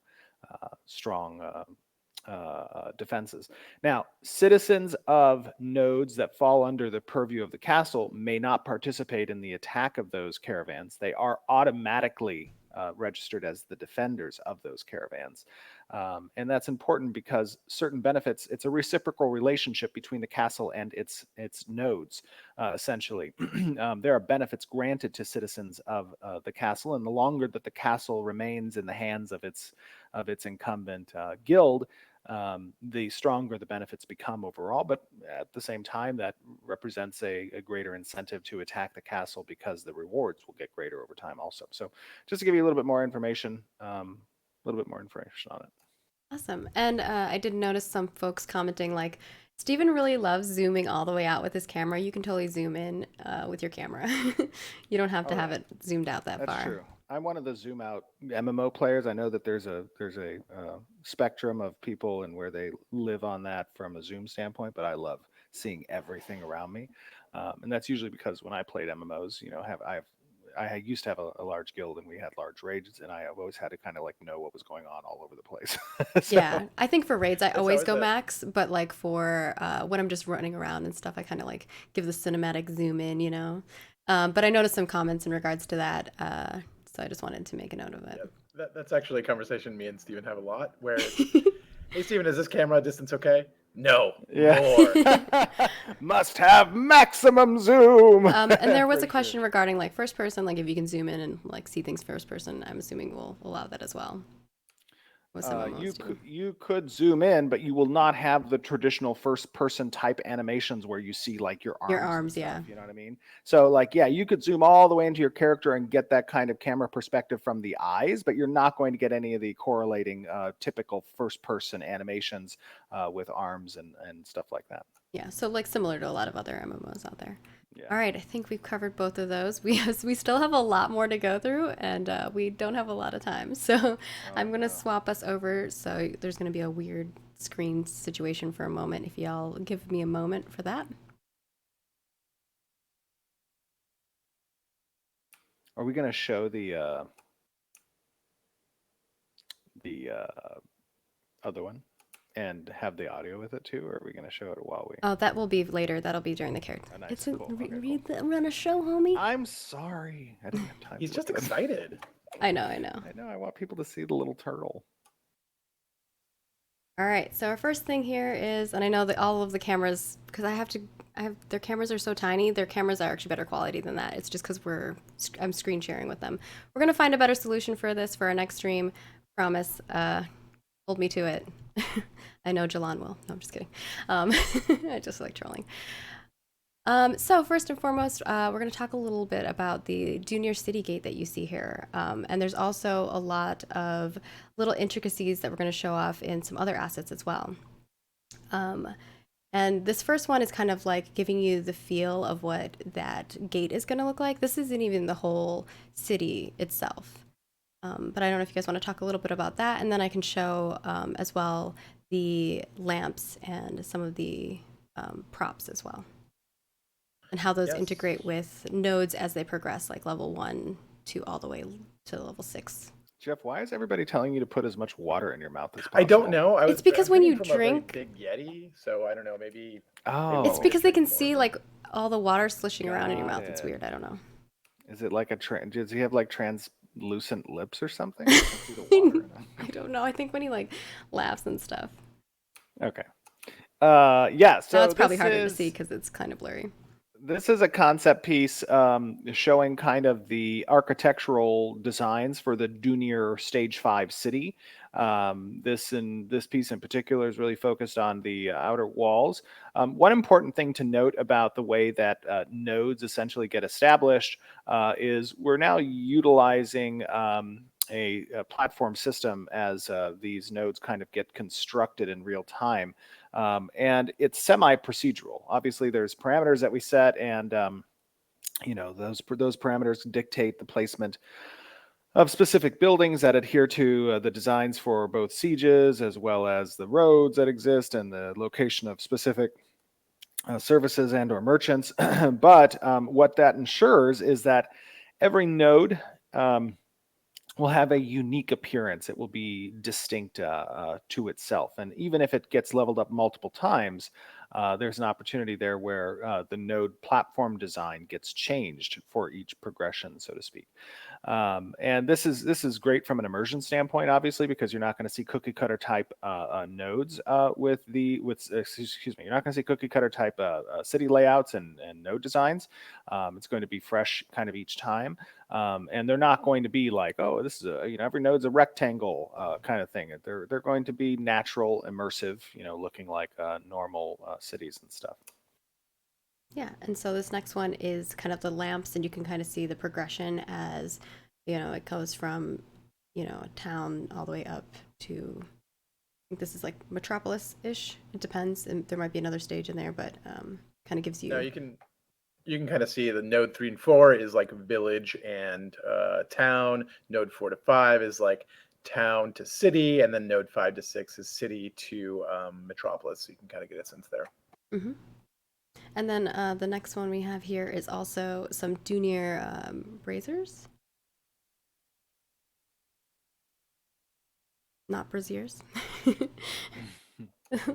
defenses. Now, citizens of nodes that fall under the purview of the castle may not participate in the attack of those caravans. They are automatically registered as the defenders of those caravans. And that's important because certain benefits, it's a reciprocal relationship between the castle and its nodes, essentially. There are benefits granted to citizens of the castle, and the longer that the castle remains in the hands of its incumbent guild, the stronger the benefits become overall. But at the same time, that represents a greater incentive to attack the castle, because the rewards will get greater over time also. So just to give you a little bit more information, on it. Awesome. And I did notice some folks commenting like, Steven really loves zooming all the way out with his camera. You can totally zoom in with your camera. You don't have to have it zoomed out that far. That's true. I'm one of the zoom out MMO players. I know that there's a spectrum of people and where they live on that from a zoom standpoint, but I love seeing everything around me. And that's usually because when I played MMOs, I used to have a large guild, and we had large raids, and I always had to kind of like know what was going on all over the place. So, yeah, I think for raids I always go it. max, but like for when I'm just running around and stuff, I kind of like give the cinematic zoom in. But I noticed some comments in regards to that, so I just wanted to make a note of it. Yeah, that's actually a conversation me and Steven have a lot, where hey Steven, is this camera distance okay? No. More. Must have maximum zoom. And there was a question regarding like first person, like if you can zoom in and like see things first person. I'm assuming we'll allow that as well. You could zoom in, but you will not have the traditional first person type animations where you see like your arms. Yeah. You know what I mean? So like, yeah, you could zoom all the way into your character and get that kind of camera perspective from the eyes, but you're not going to get any of the correlating typical first person animations with arms and stuff like that. Yeah, so like similar to a lot of other MMOs out there. Yeah. All right, I think we've covered both of those. We still have a lot more to go through, and we don't have a lot of time. So I'm going to swap us over. So there's going to be a weird screen situation for a moment. If y'all give me a moment for that. Are we going to show the other one and have the audio with it too, or are we going to show it while we... Oh, that will be later. That'll be during the character. Oh, nice. Cool. Okay, Run a show, homie. I'm sorry. I didn't have time. He's just excited. I know. I know. I want people to see the little turtle. All right. So our first thing here is, and I know that all of the cameras, because their cameras are so tiny. Their cameras are actually better quality than that. It's just because I'm screen sharing with them. We're gonna find a better solution for this for our next stream. Promise. Hold me to it. I know Jalan will. No, I'm just kidding. I just like trolling. So first and foremost, we're going to talk a little bit about the Dunir City Gate that you see here. And there's also a lot of little intricacies that we're going to show off in some other assets as well. And this first one is kind of like giving you the feel of what that gate is going to look like. This isn't even the whole city itself. But I don't know if you guys want to talk a little bit about that, and then I can show as well the lamps and some of the props as well, and how those integrate with nodes as they progress, like level 1 to all the way to level 6. Jeff, why is everybody telling you to put as much water in your mouth as possible? I don't know. It's because when you drink, big Yeti, so I don't know. Maybe. Oh. It's because they can see like all the water slushing around in your mouth. It's weird. I don't know. Is it like does he have like translucent lips or something? I don't know. I think when he like laughs and stuff. Okay. Yeah. So it's probably harder to see because it's kind of blurry. This is a concept piece showing kind of the architectural designs for the Dunir Stage 5 city. This piece in particular is really focused on the outer walls. One important thing to note about the way that nodes essentially get established is we're now utilizing a platform system as these nodes kind of get constructed in real time. And it's semi-procedural. Obviously, there's parameters that we set, and those parameters dictate the placement of specific buildings that adhere to the designs for both sieges, as well as the roads that exist and the location of specific services and or merchants. But what that ensures is that every node will have a unique appearance. It will be distinct to itself. And even if it gets leveled up multiple times, there's an opportunity there where the node platform design gets changed for each progression, so to speak. And this is great from an immersion standpoint, obviously, because you're not going to see cookie cutter type nodes you're not going to see cookie cutter type city layouts and node designs. It's going to be fresh kind of each time. And they're not going to be like, oh, this is every node's a rectangle kind of thing. They're going to be natural, immersive, looking like normal cities and stuff. Yeah, and so this next one is kind of the lamps, and you can kind of see the progression as, it goes from, a town all the way up to, I think this is like Metropolis-ish. It depends, and there might be another stage in there, but kind of gives you... No, you can kind of see the node 3 and 4 is like village and town. Node 4 to 5 is like town to city, and then node 5 to 6 is city to metropolis. So you can kind of get a sense there. Mm-hmm. And then the next one we have here is also some Dunir braziers. Not braziers.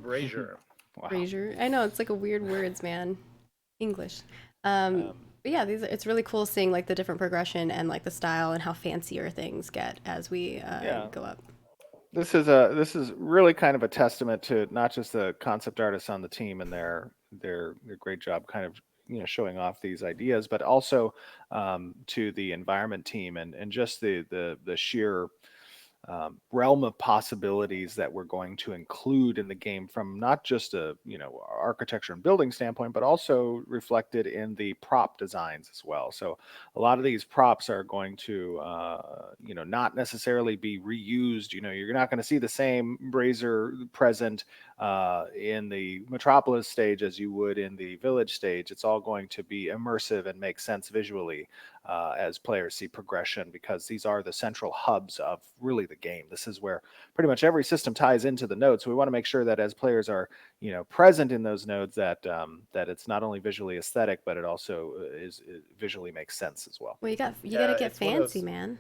Brazier. Wow. Brazier. I know, it's like a weird words, man. English. But yeah, it's really cool seeing like the different progression and like the style and how fancier things get as we go up. This is really kind of a testament to not just the concept artists on the team and their great job kind of showing off these ideas, but also to the environment team and just the sheer realm of possibilities that we're going to include in the game, from not just a architecture and building standpoint, but also reflected in the prop designs as well. So a lot of these props are going to not necessarily be reused. You're not going to see the same brazier present in the Metropolis stage as you would in the Village stage. It's all going to be immersive and make sense visually as players see progression, because these are the central hubs of really the game. This is where pretty much every system ties into the nodes. So we want to make sure that as players are present in those nodes, that it's not only visually aesthetic, but it also it visually makes sense as well. Well, you gotta get fancy, man.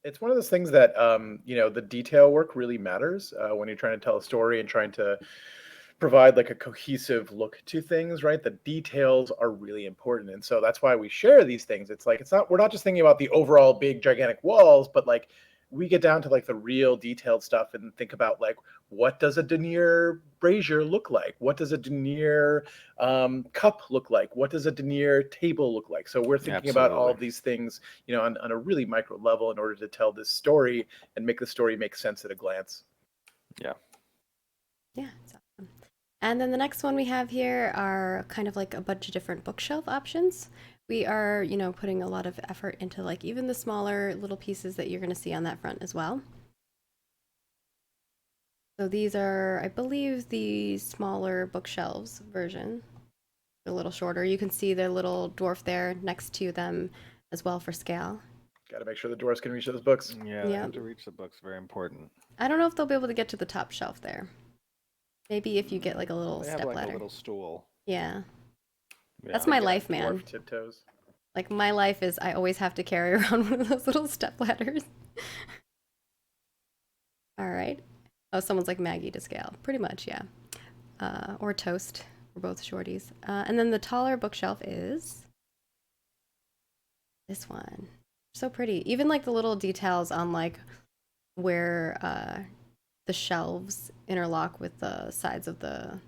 It's one of those things that the detail work really matters when you're trying to tell a story and trying to provide like a cohesive look to things, right? The details are really important, and so that's why we share these things. It's like we're not just thinking about the overall big gigantic walls, but like we get down to like the real detailed stuff and think about like, what does a Dunir brazier look like? What does a Dunir cup look like? What does a Dunir table look like? So we're thinking about all of these things, on a really micro level in order to tell this story and make the story make sense at a glance. Yeah. Yeah, it's awesome. And then the next one we have here are kind of like a bunch of different bookshelf options. We are, putting a lot of effort into like even the smaller little pieces that you're going to see on that front as well. So these are, I believe, the smaller bookshelves version. A little shorter. You can see the little dwarf there next to them as well for scale. Got to make sure the dwarves can reach those books. Yeah, they have to reach the books. Very important. I don't know if they'll be able to get to the top shelf there. Maybe if you get like a little step like ladder. A little stool. Yeah. That's my life, man. Dwarf tiptoes. Like my life is I always have to carry around one of those little step ladders. All right. Oh, someone's like Maggie to scale. Pretty much, yeah. Or Toast. We're both shorties. And then the taller bookshelf is this one. So pretty. Even like the little details on like where the shelves interlock with the sides of the,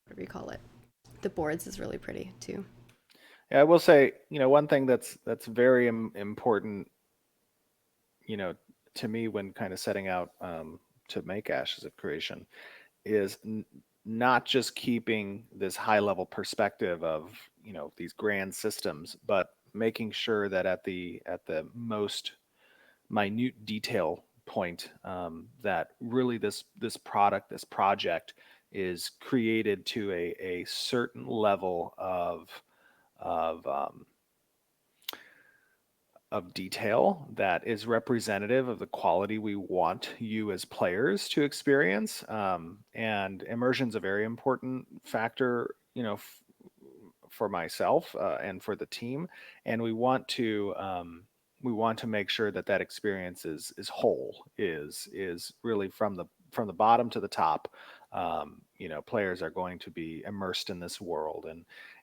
whatever you call it, the boards is really pretty too. Yeah, I will say, one thing that's very important, to me when kind of setting out to make Ashes of Creation is not just keeping this high level perspective of, these grand systems, but making sure that at the most minute detail point that really this product, this project is created to a certain level of detail that is representative of the quality we want you as players to experience. And immersion's a very important factor, for myself and for the team. And we want to make sure that that experience is whole, is really from the bottom to the top. Players are going to be immersed in this world,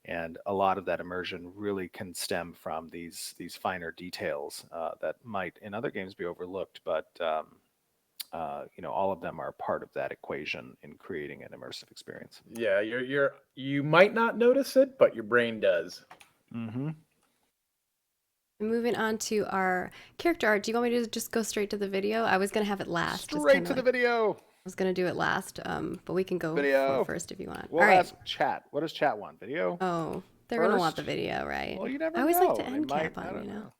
and a lot of that immersion really can stem from these finer details that might in other games be overlooked, but all of them are part of that equation in creating an immersive experience. Yeah, you might not notice it, but your brain does. Mm-hmm. Moving on to our character art. Do you want me to just go straight to the video? I was gonna have it last. Straight to the video. I was gonna do it last, but we can go Video. first if you want. We'll All right. ask chat. What does chat want? Video? Oh, they're gonna want the First? video, right? Well, you never I always know. like to They end might- cap I on, don't you know.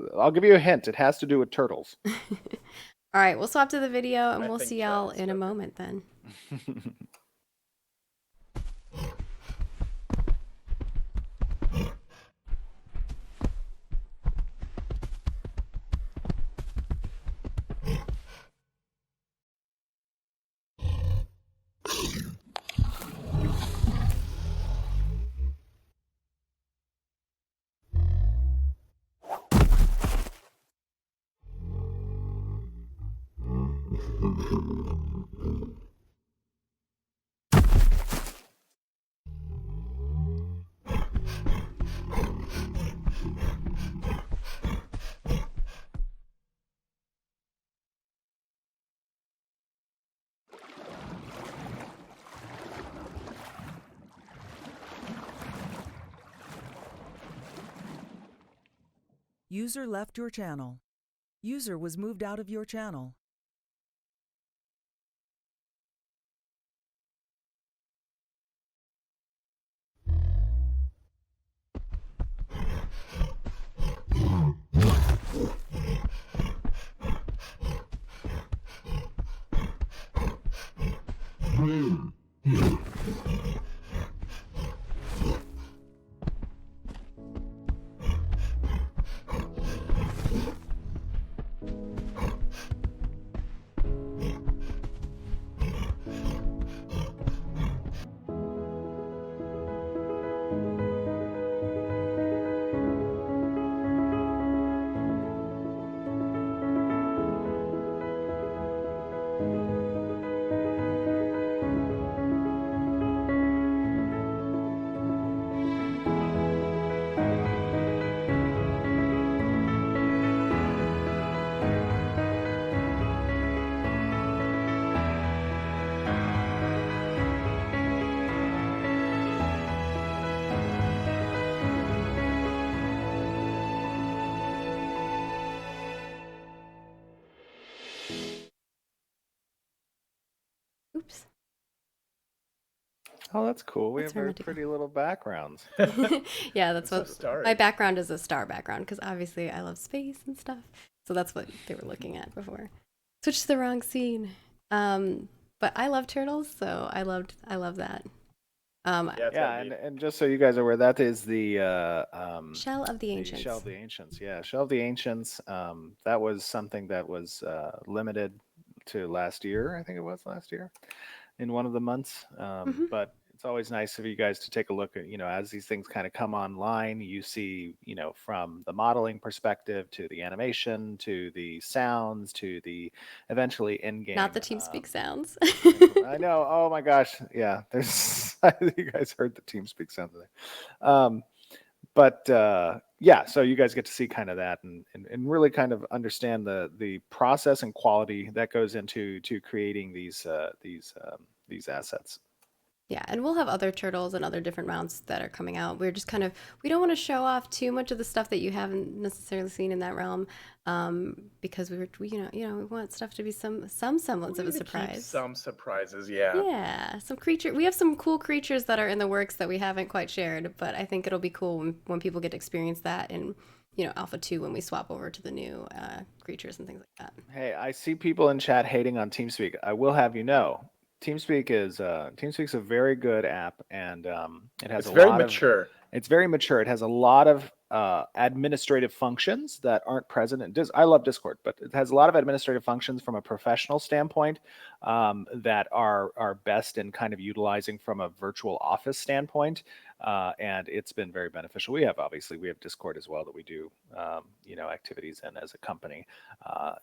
know. I'll give you a hint. It has to do with turtles. All right, we'll swap to the video and I we'll think see chat y'all is in a good. moment then. User left your channel. User was moved out of your channel. Oops. Oh, that's cool. We That's have very romantic. pretty little backgrounds. Yeah, that's So what starry. my background is, a star background, because obviously I love space and stuff. So that's what they were looking at before. Switched to the wrong scene. But I love turtles, so I love that. Yeah, it's Yeah, gotta be. and just so you guys are aware, that is the Shell of the Ancients. Shell of the Ancients. Yeah, Shell of the Ancients. That was something that was limited to last year. I think it was last year in one of the months. Mhm. But it's always nice of you guys to take a look at, as these things kind of come online, you see, from the modeling perspective to the animation to the sounds to the eventually in-game. Not the TeamSpeak sounds. I know. Oh my gosh. Yeah. There's, you guys heard the TeamSpeak sound there. Yeah, so you guys get to see kind of that and really kind of understand the process and quality that goes into creating these assets. Yeah, and we'll have other turtles and other different mounts that are coming out. We're just we don't want to show off too much of the stuff that you haven't necessarily seen in that realm, because we want stuff to be some semblance of a We need to keep surprise. some surprises, yeah. Yeah, some creature. We have some cool creatures that are in the works that we haven't quite shared, but I think it'll be cool when people get to experience that Alpha 2 when we swap over to the new creatures and things like that. Hey, I see people in chat hating on TeamSpeak. I will have you know, TeamSpeak's a very good app, and it has It's a very lot of. mature. It's very mature. It has a lot of administrative functions that aren't present in I love Discord, but it has a lot of administrative functions from a professional standpoint that are best in kind of utilizing from a virtual office standpoint. And it's been very beneficial. We have Discord as well that we do, activities in as a company.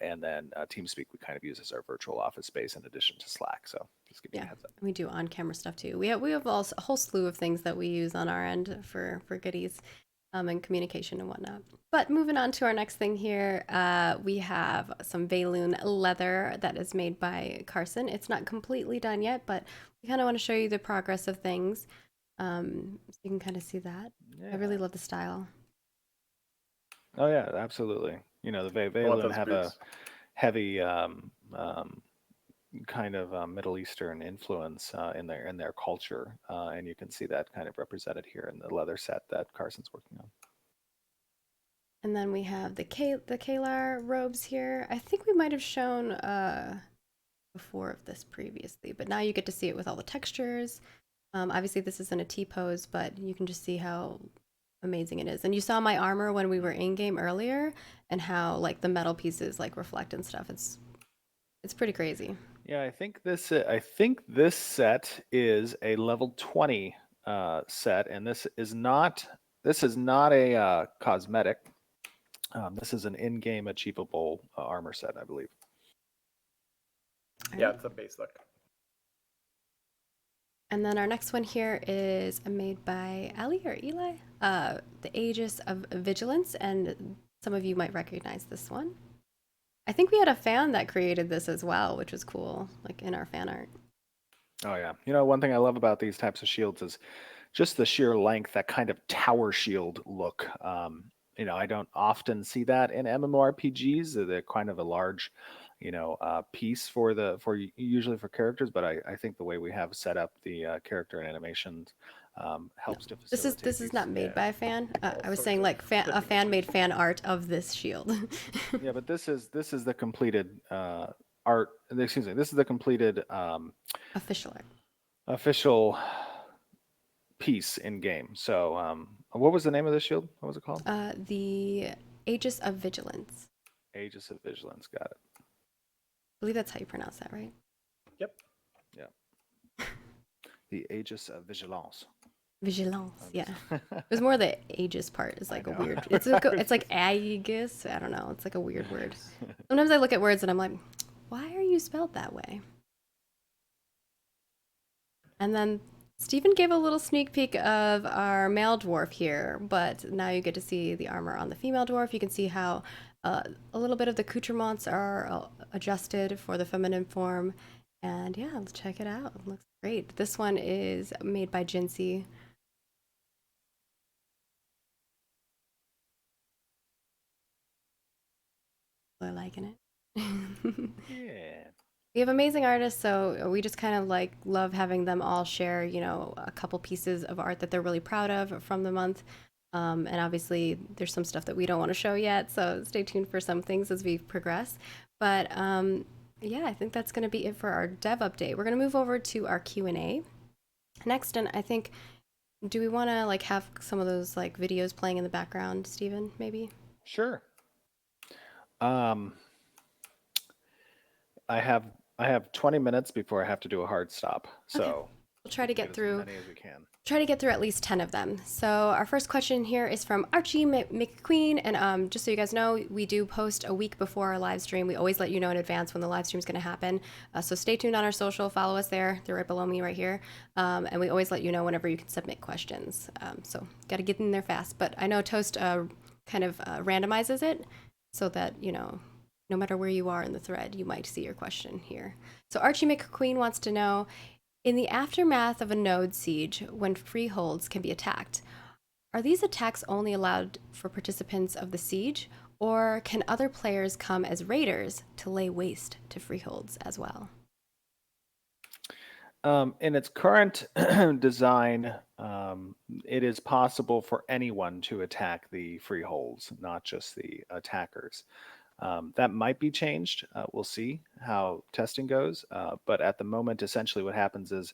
And then TeamSpeak we kind of use as our virtual office space in addition to Slack. So just give you a heads up. We do on-camera stuff too. We have a whole slew of things that we use on our end for goodies and communication and whatnot. But moving on to our next thing here, we have some Valoon leather that is made by Carson. It's not completely done yet, but we kind of want to show you the progress of things. So you can kind of see that. Yeah. I really love the style. Oh yeah, absolutely. The Valoon have a heavy kind of Middle Eastern influence in their culture, and you can see that kind of represented here in the leather set that Carson's working on. And then we have the Kalar robes here. I think we might have shown before of this previously, but now you get to see it with all the textures. Obviously this isn't a T-pose, but you can just see how amazing it is. And you saw my armor when we were in game earlier, and how like the metal pieces like reflect and stuff. It's pretty crazy. Yeah, I think this set is a level 20 set, and this is not a cosmetic. This is an in-game achievable armor set, I believe. Yeah, it's a base look. And then our next one here is made by Ali or Eli, the Aegis of Vigilance, and some of you might recognize this one. I think we had a fan that created this as well, which was cool, like in our fan art. Oh yeah, one thing I love about these types of shields is just the sheer length, that kind of tower shield look. I don't often see that in MMORPGs. They're kind of a large, piece usually for characters, but I think the way we have set up the character and animations helps to facilitate. This is not made by a fan. I was saying like a fan made fan art of this shield. Yeah, but this is the completed art. Excuse me. This is the completed official piece in game. So, what was the name of this shield? What was it called? The Aegis of Vigilance. Aegis of Vigilance. Got it. I believe that's how you pronounce that, right? Yep. Yeah. The Aegis of Vigilance. Vigilance, yeah. It was more the Aegis part. Is like a weird. It's like Aegis. I don't know. It's like a weird word. Sometimes I look at words and I'm like, why are you spelled that way? And then Stephen gave a little sneak peek of our male dwarf here, but now you get to see the armor on the female dwarf. You can see how a little bit of the accoutrements are adjusted for the feminine form. And yeah, let's check it out. It looks great. This one is made by Jinsey. Really liking it. Yeah. We have amazing artists, so we just kind of like love having them all share, a couple pieces of art that they're really proud of from the month. And obviously there's some stuff that we don't want to show yet, so stay tuned for some things as we progress. But yeah, I think that's going to be it for our dev update. We're going to move over to our Q&A next, and I think, do we want to like have some of those like videos playing in the background, Stephen, maybe? Sure. I have 20 minutes before I have to do a hard stop, so okay. We'll try to get through as many as we can. Try to get through at least 10 of them. So our first question here is from Archie McQueen, and just so you guys know, we do post a week before our live stream. We always let you know in advance when the live stream is going to happen. So stay tuned on our social, follow us there. They're right below me right here. And we always let you know whenever you can submit questions. So got to get in there fast. But I know Toast kind of randomizes it so that, no matter where you are in the thread, you might see your question here. So Archie McQueen wants to know, in the aftermath of a node siege, when freeholds can be attacked, are these attacks only allowed for participants of the siege, or can other players come as raiders to lay waste to freeholds as well? In its current design, it is possible for anyone to attack the freeholds, not just the attackers. That might be changed. We'll see how testing goes. But at the moment, essentially what happens is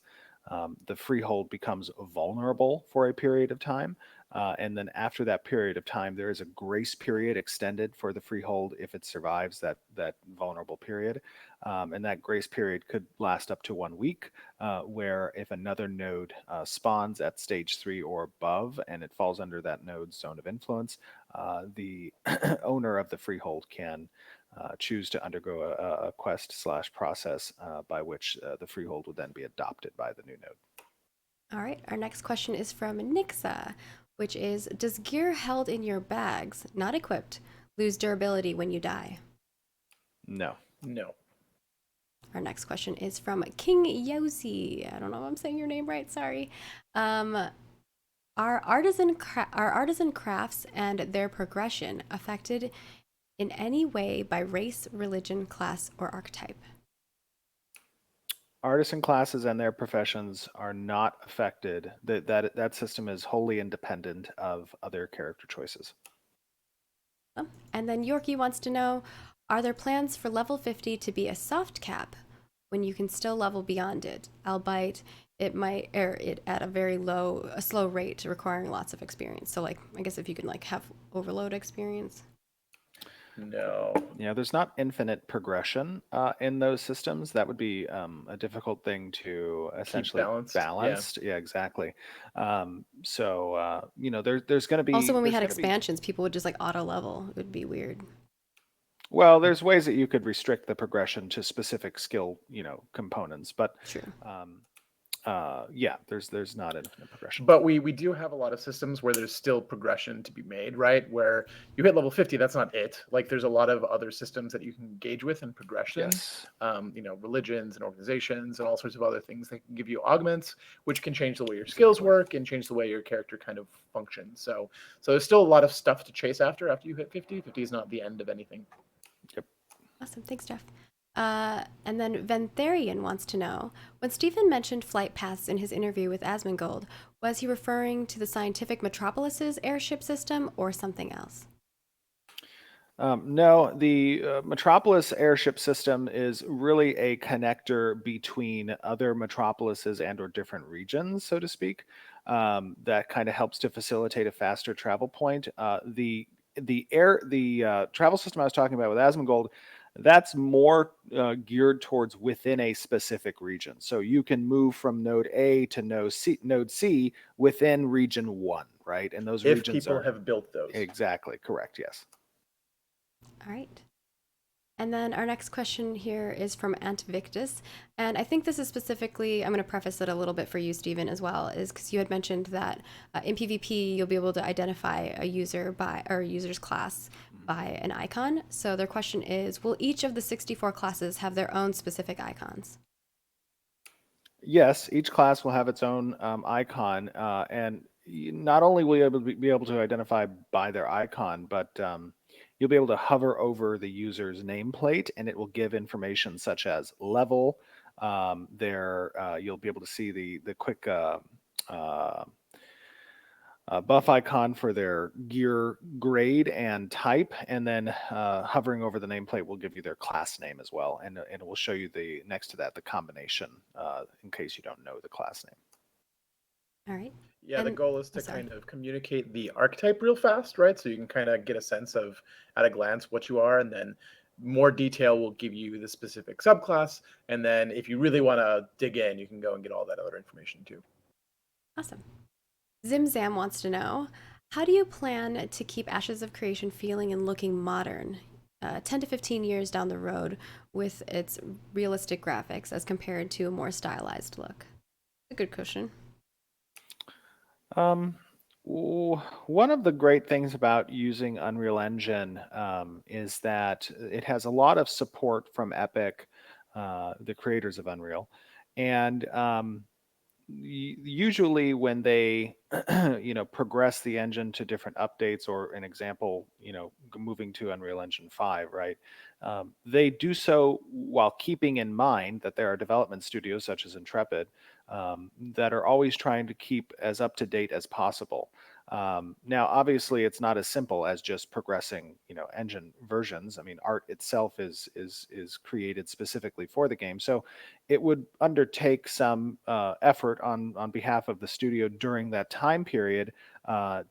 the freehold becomes vulnerable for a period of time. And then after that period of time, there is a grace period extended for the freehold if it survives that vulnerable period. And that grace period could last up to 1 week, where if another node spawns at stage 3 or above and it falls under that node's zone of influence, the owner of the freehold can choose to undergo a quest/process by which the freehold would then be adopted by the new node. All right, our next question is from Nixa, which is, does gear held in your bags, not equipped, lose durability when you die? No. No. Our next question is from King Yosi. I don't know if I'm saying your name right, sorry. Are artisan crafts and their progression affected in any way by race, religion, class, or archetype? Artisan classes and their professions are not affected. That system is wholly independent of other character choices. And then Yorkie wants to know, are there plans for level 50 to be a soft cap when you can still level beyond it, albeit it might it at a slow rate, requiring lots of experience? So like, I guess if you can like have overload experience. No. Yeah, there's not infinite progression in those systems. That would be a difficult thing to essentially balanced. Yeah, exactly. There's going to be Also, when we had expansions, people would just like auto level. It would be weird. Well, there's ways that you could restrict the progression to specific skill, components, but True. yeah, there's not infinite progression. But we do have a lot of systems where there's still progression to be made, right? Where you hit level 50, that's not it. Like there's a lot of other systems that you can engage with in progression. Yes. Religions and organizations and all sorts of other things that can give you augments, which can change the way your skills work and change the way your character kind of functions. So there's still a lot of stuff to chase after you hit 50. 50 is not the end of anything. Yep. Awesome. Thanks, Jeff. And then Ventherian wants to know, when Stephen mentioned flight paths in his interview with Asmongold, was he referring to the Scientific Metropolis's airship system or something else? No, the Metropolis airship system is really a connector between other metropolises and or different regions, so to speak, that kind of helps to facilitate a faster travel point. The travel system I was talking about with Asmongold, that's more geared towards within a specific region. So you can move from node A to node C within region 1, right? And those if regions people have built those. Exactly, correct, yes. All right. And then our next question here is from Antvictus. And I think this is specifically, I'm going to preface it a little bit for you, Stephen, as well, is because you had mentioned that in PvP, you'll be able to identify a user or user's class by an icon. So their question is, will each of the 64 classes have their own specific icons? Yes, each class will have its own icon. And not only will you be able to identify by their icon, but you'll be able to hover over the user's nameplate and it will give information such as level. You'll be able to see the quick buff icon for their gear grade and type, and then hovering over the nameplate will give you their class name as well, and it will show you next to that the combination in case you don't know the class name. All right. Yeah, the goal is to kind of communicate the archetype real fast, right? So you can kind of get a sense of, at a glance, what you are, and then more detail will give you the specific subclass. And then if you really want to dig in, you can go and get all that other information too. Awesome. Zimzam wants to know, how do you plan to keep Ashes of Creation feeling and looking modern 10 to 15 years down the road with its realistic graphics as compared to a more stylized look? A good question. One of the great things about using Unreal Engine is that it has a lot of support from Epic, the creators of Unreal, and usually when they progress the engine to different updates, or an example, moving to Unreal Engine 5, right, They do so while keeping in mind that there are development studios such as Intrepid that are always trying to keep as up to date as possible. Now, obviously, it's not as simple as just progressing, engine versions. I mean, art itself is created specifically for the game, so it would undertake some effort on behalf of the studio during that time period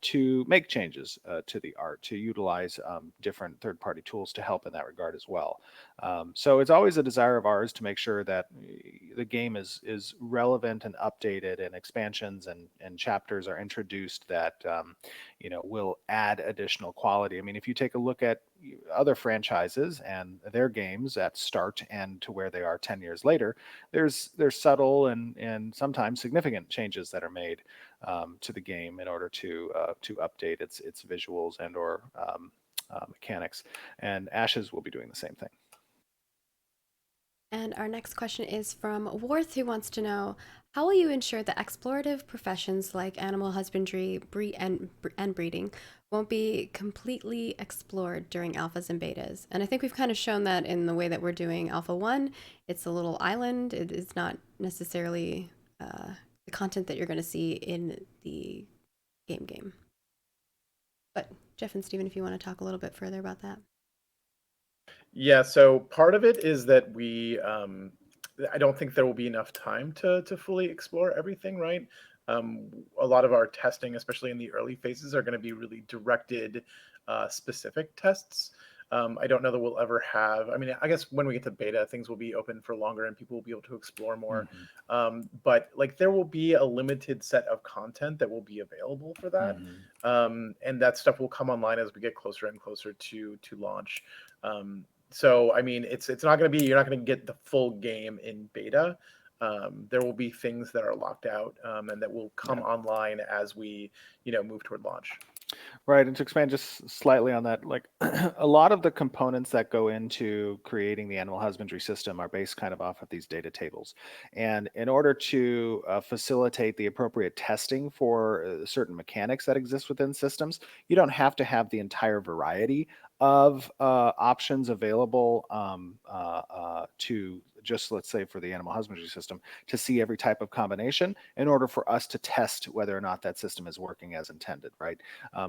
to make changes to the art, to utilize different third-party tools to help in that regard as well. So it's always a desire of ours to make sure that the game is relevant and updated, and expansions and chapters are introduced that will add additional quality. I mean, if you take a look at other franchises and their games at start and to where they are 10 years later, there's subtle and sometimes significant changes that are made to the game in order to update its visuals and or mechanics. And Ashes will be doing the same thing. And our next question is from Worth, who wants to know, how will you ensure that explorative professions like animal husbandry and breeding won't be completely explored during alphas and betas? And I think we've kind of shown that in the way that we're doing Alpha 1. It's a little island. It is not necessarily the content that you're going to see in the game. But Jeff and Stephen, if you want to talk a little bit further about that. Yeah, so part of it is that I don't think there will be enough time to fully explore everything, right? A lot of our testing, especially in the early phases, are going to be really directed, specific tests. I don't know that we'll ever have, I mean, I guess when we get to beta, things will be open for longer and people will be able to explore more. But like there will be a limited set of content that will be available for that. And that stuff will come online as we get closer and closer to launch. So, I mean, it's not going to be, you're not going to get the full game in beta. There will be things that are locked out and that will come online as we, move toward launch. Right, and to expand just slightly on that, like a lot of the components that go into creating the animal husbandry system are based kind of off of these data tables. And in order to facilitate the appropriate testing for certain mechanics that exist within systems, you don't have to have the entire variety of options available to just, let's say, for the animal husbandry system, to see every type of combination in order for us to test whether or not that system is working as intended, right?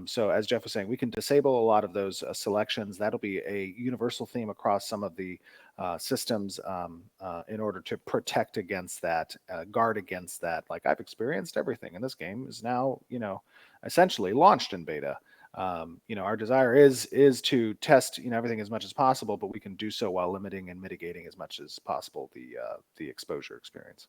So as Jeff was saying, we can disable a lot of those selections. That'll be a universal theme across some of the systems in order to protect against that, guard against that. Like, I've experienced everything, and this game is now, essentially launched in beta. Our desire is to test everything as much as possible, but we can do so while limiting and mitigating as much as possible the exposure experience.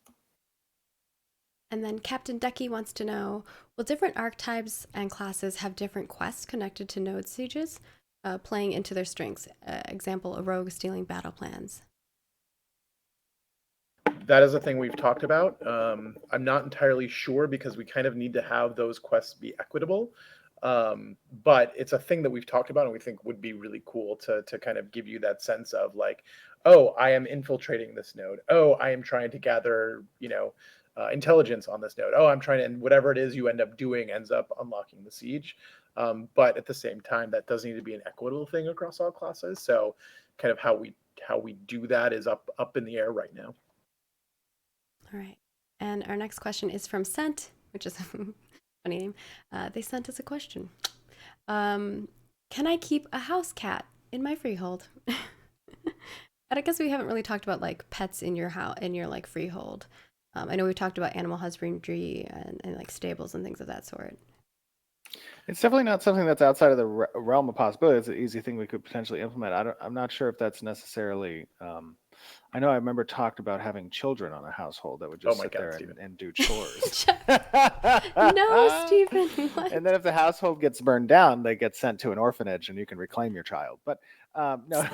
And then Captain Ducky wants to know, will different archetypes and classes have different quests connected to node sieges, playing into their strengths? Example, a rogue stealing battle plans. That is a thing we've talked about. I'm not entirely sure because we kind of need to have those quests be equitable. But it's a thing that we've talked about and we think would be really cool to kind of give you that sense of like, oh, I am infiltrating this node. Oh, I am trying to gather, intelligence on this node. Oh, I'm trying to, and whatever it is you end up doing ends up unlocking the siege. But at the same time, that does need to be an equitable thing across all classes. So kind of how we do that is up in the air right now. All right. And our next question is from Sent, which is a funny name. They sent us a question. Can I keep a house cat in my freehold? And I guess we haven't really talked about like pets in your house, in your like freehold. I know we've talked about animal husbandry and like stables and things of that sort. It's definitely not something that's outside of the realm of possibility. It's an easy thing we could potentially implement. I'm not sure if that's necessarily. I know I remember talked about having children on a household that would just sit there and do chores. No, Stephen. What? And then if the household gets burned down, they get sent to an orphanage and you can reclaim your child. But no.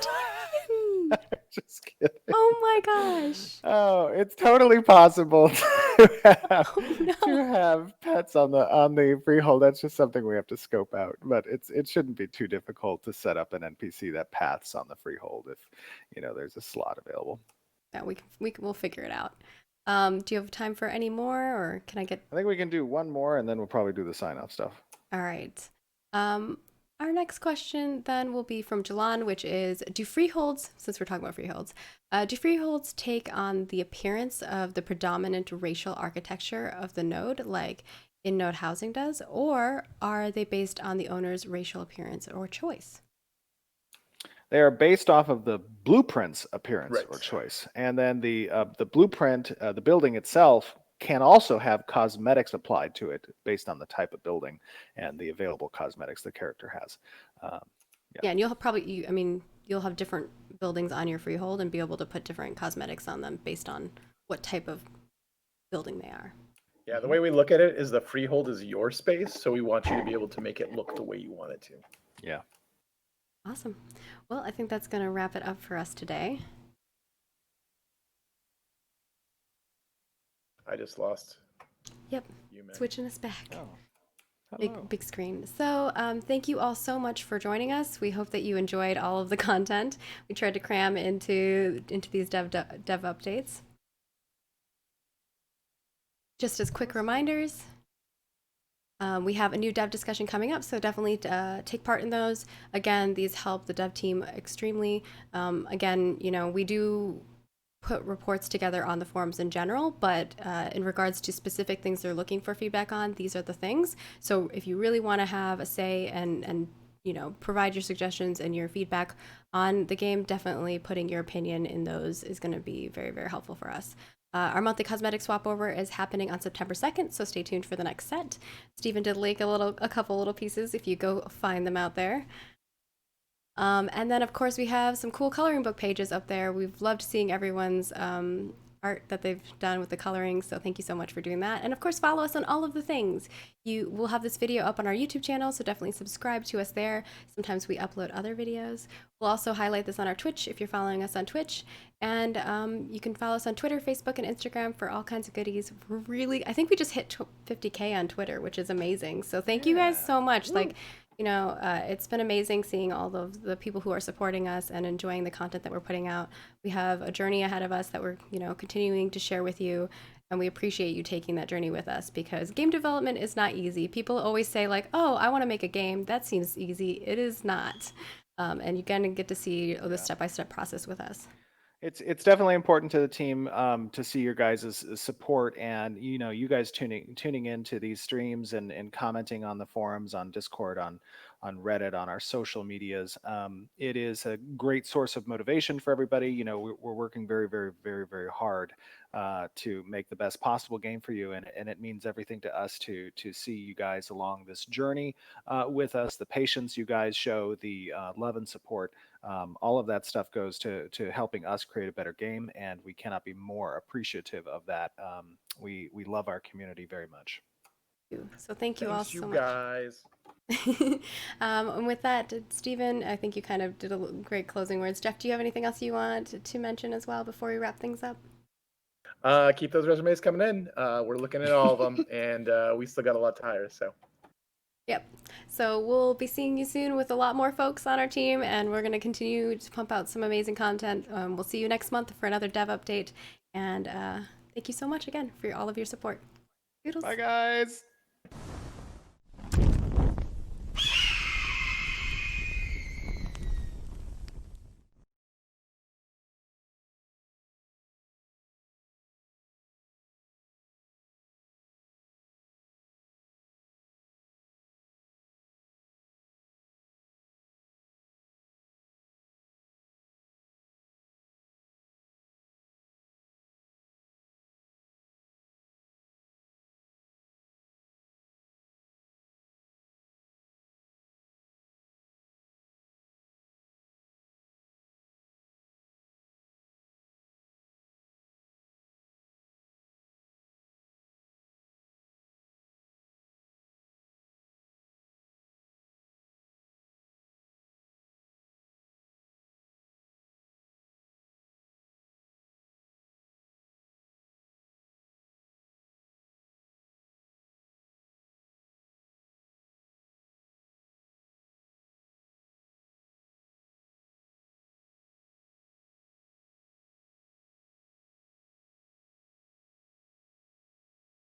Just kidding. Oh my gosh. Oh, it's totally possible to have pets on the freehold. That's just something we have to scope out. But it shouldn't be too difficult to set up an NPC that paths on the freehold if there's a slot available. Yeah, we'll figure it out. Do you have time for any more, or can I get? I think we can do one more, and then we'll probably do the sign-off stuff. All right. Our next question then will be from Jalan, which is, do freeholds, since we're talking about freeholds, do freeholds take on the appearance of the predominant racial architecture of the node, like in-node housing does, or are they based on the owner's racial appearance or choice? They are based off of the blueprint's appearance Right. or choice, and then the blueprint, the building itself, can also have cosmetics applied to it based on the type of building and the available cosmetics the character has. Yeah, and you'll have I mean, you'll have different buildings on your freehold and be able to put different cosmetics on them based on what type of building they are. Yeah, the way we look at it is the freehold is your space, so we want you to be able to make it look the way you want it to. Yeah. Awesome. Well, I think that's going to wrap it up for us today. I just lost Yep, you, man. switching us back. Oh. Hello. Big screen. So thank you all so much for joining us. We hope that you enjoyed all of the content we tried to cram into these dev updates. Just as quick reminders, we have a new dev discussion coming up, so definitely take part in those. Again, these help the dev team extremely. Again, you know, we do put reports together on the forums in general, but in regards to specific things they're looking for feedback on, these are the things. So if you really want to have a say and you know, provide your suggestions and your feedback on the game, definitely putting your opinion in those is going to be very, very helpful for us. Our monthly cosmetic swap over is happening on September 2nd, so stay tuned for the next set. Stephen did link a couple little pieces if you go find them out there. And then, of course, we have some cool coloring book pages up there. We've loved seeing everyone's art that they've done with the coloring, so thank you so much for doing that. And, of course, follow us on all of the things. We'll have this video up on our YouTube channel, so definitely subscribe to us there. Sometimes we upload other videos. We'll also highlight this on our Twitch if you're following us on Twitch. And you can follow us on Twitter, Facebook, and Instagram for all kinds of goodies. I think we just hit 50K on Twitter, which is amazing. So thank you guys so much. Like, you know, it's been amazing seeing all of the people who are supporting us and enjoying the content that we're putting out. We have a journey ahead of us that we're, you know, continuing to share with you. And we appreciate you taking that journey with us, because game development is not easy. People always say like, oh, I want to make a game. That seems easy. It is not. And you're going to get to see the step-by-step process with us. It's definitely important to the team to see your guys' support, and you know, you guys tuning into these streams and commenting on the forums, on Discord, on Reddit, on our social medias. It is a great source of motivation for everybody. You know, we're working very, very, very, very hard to make the best possible game for you, and it means everything to us to see you guys along this journey with us. The patience you guys show, the love and support. All of that stuff goes to helping us create a better game, and we cannot be more appreciative of that. We love our community very much. So thank you all so much. Guys. And with that, Stephen, I think you kind of did great closing words. Jeff, do you have anything else you want to mention as well before we wrap things up? Keep those resumes coming in. We're looking at all of them, and we still got a lot to hire, so. Yep. So we'll be seeing you soon with a lot more folks on our team, and we're going to continue to pump out some amazing content. We'll see you next month for another dev update. And thank you so much again for all of your support. Doodles. Bye, guys.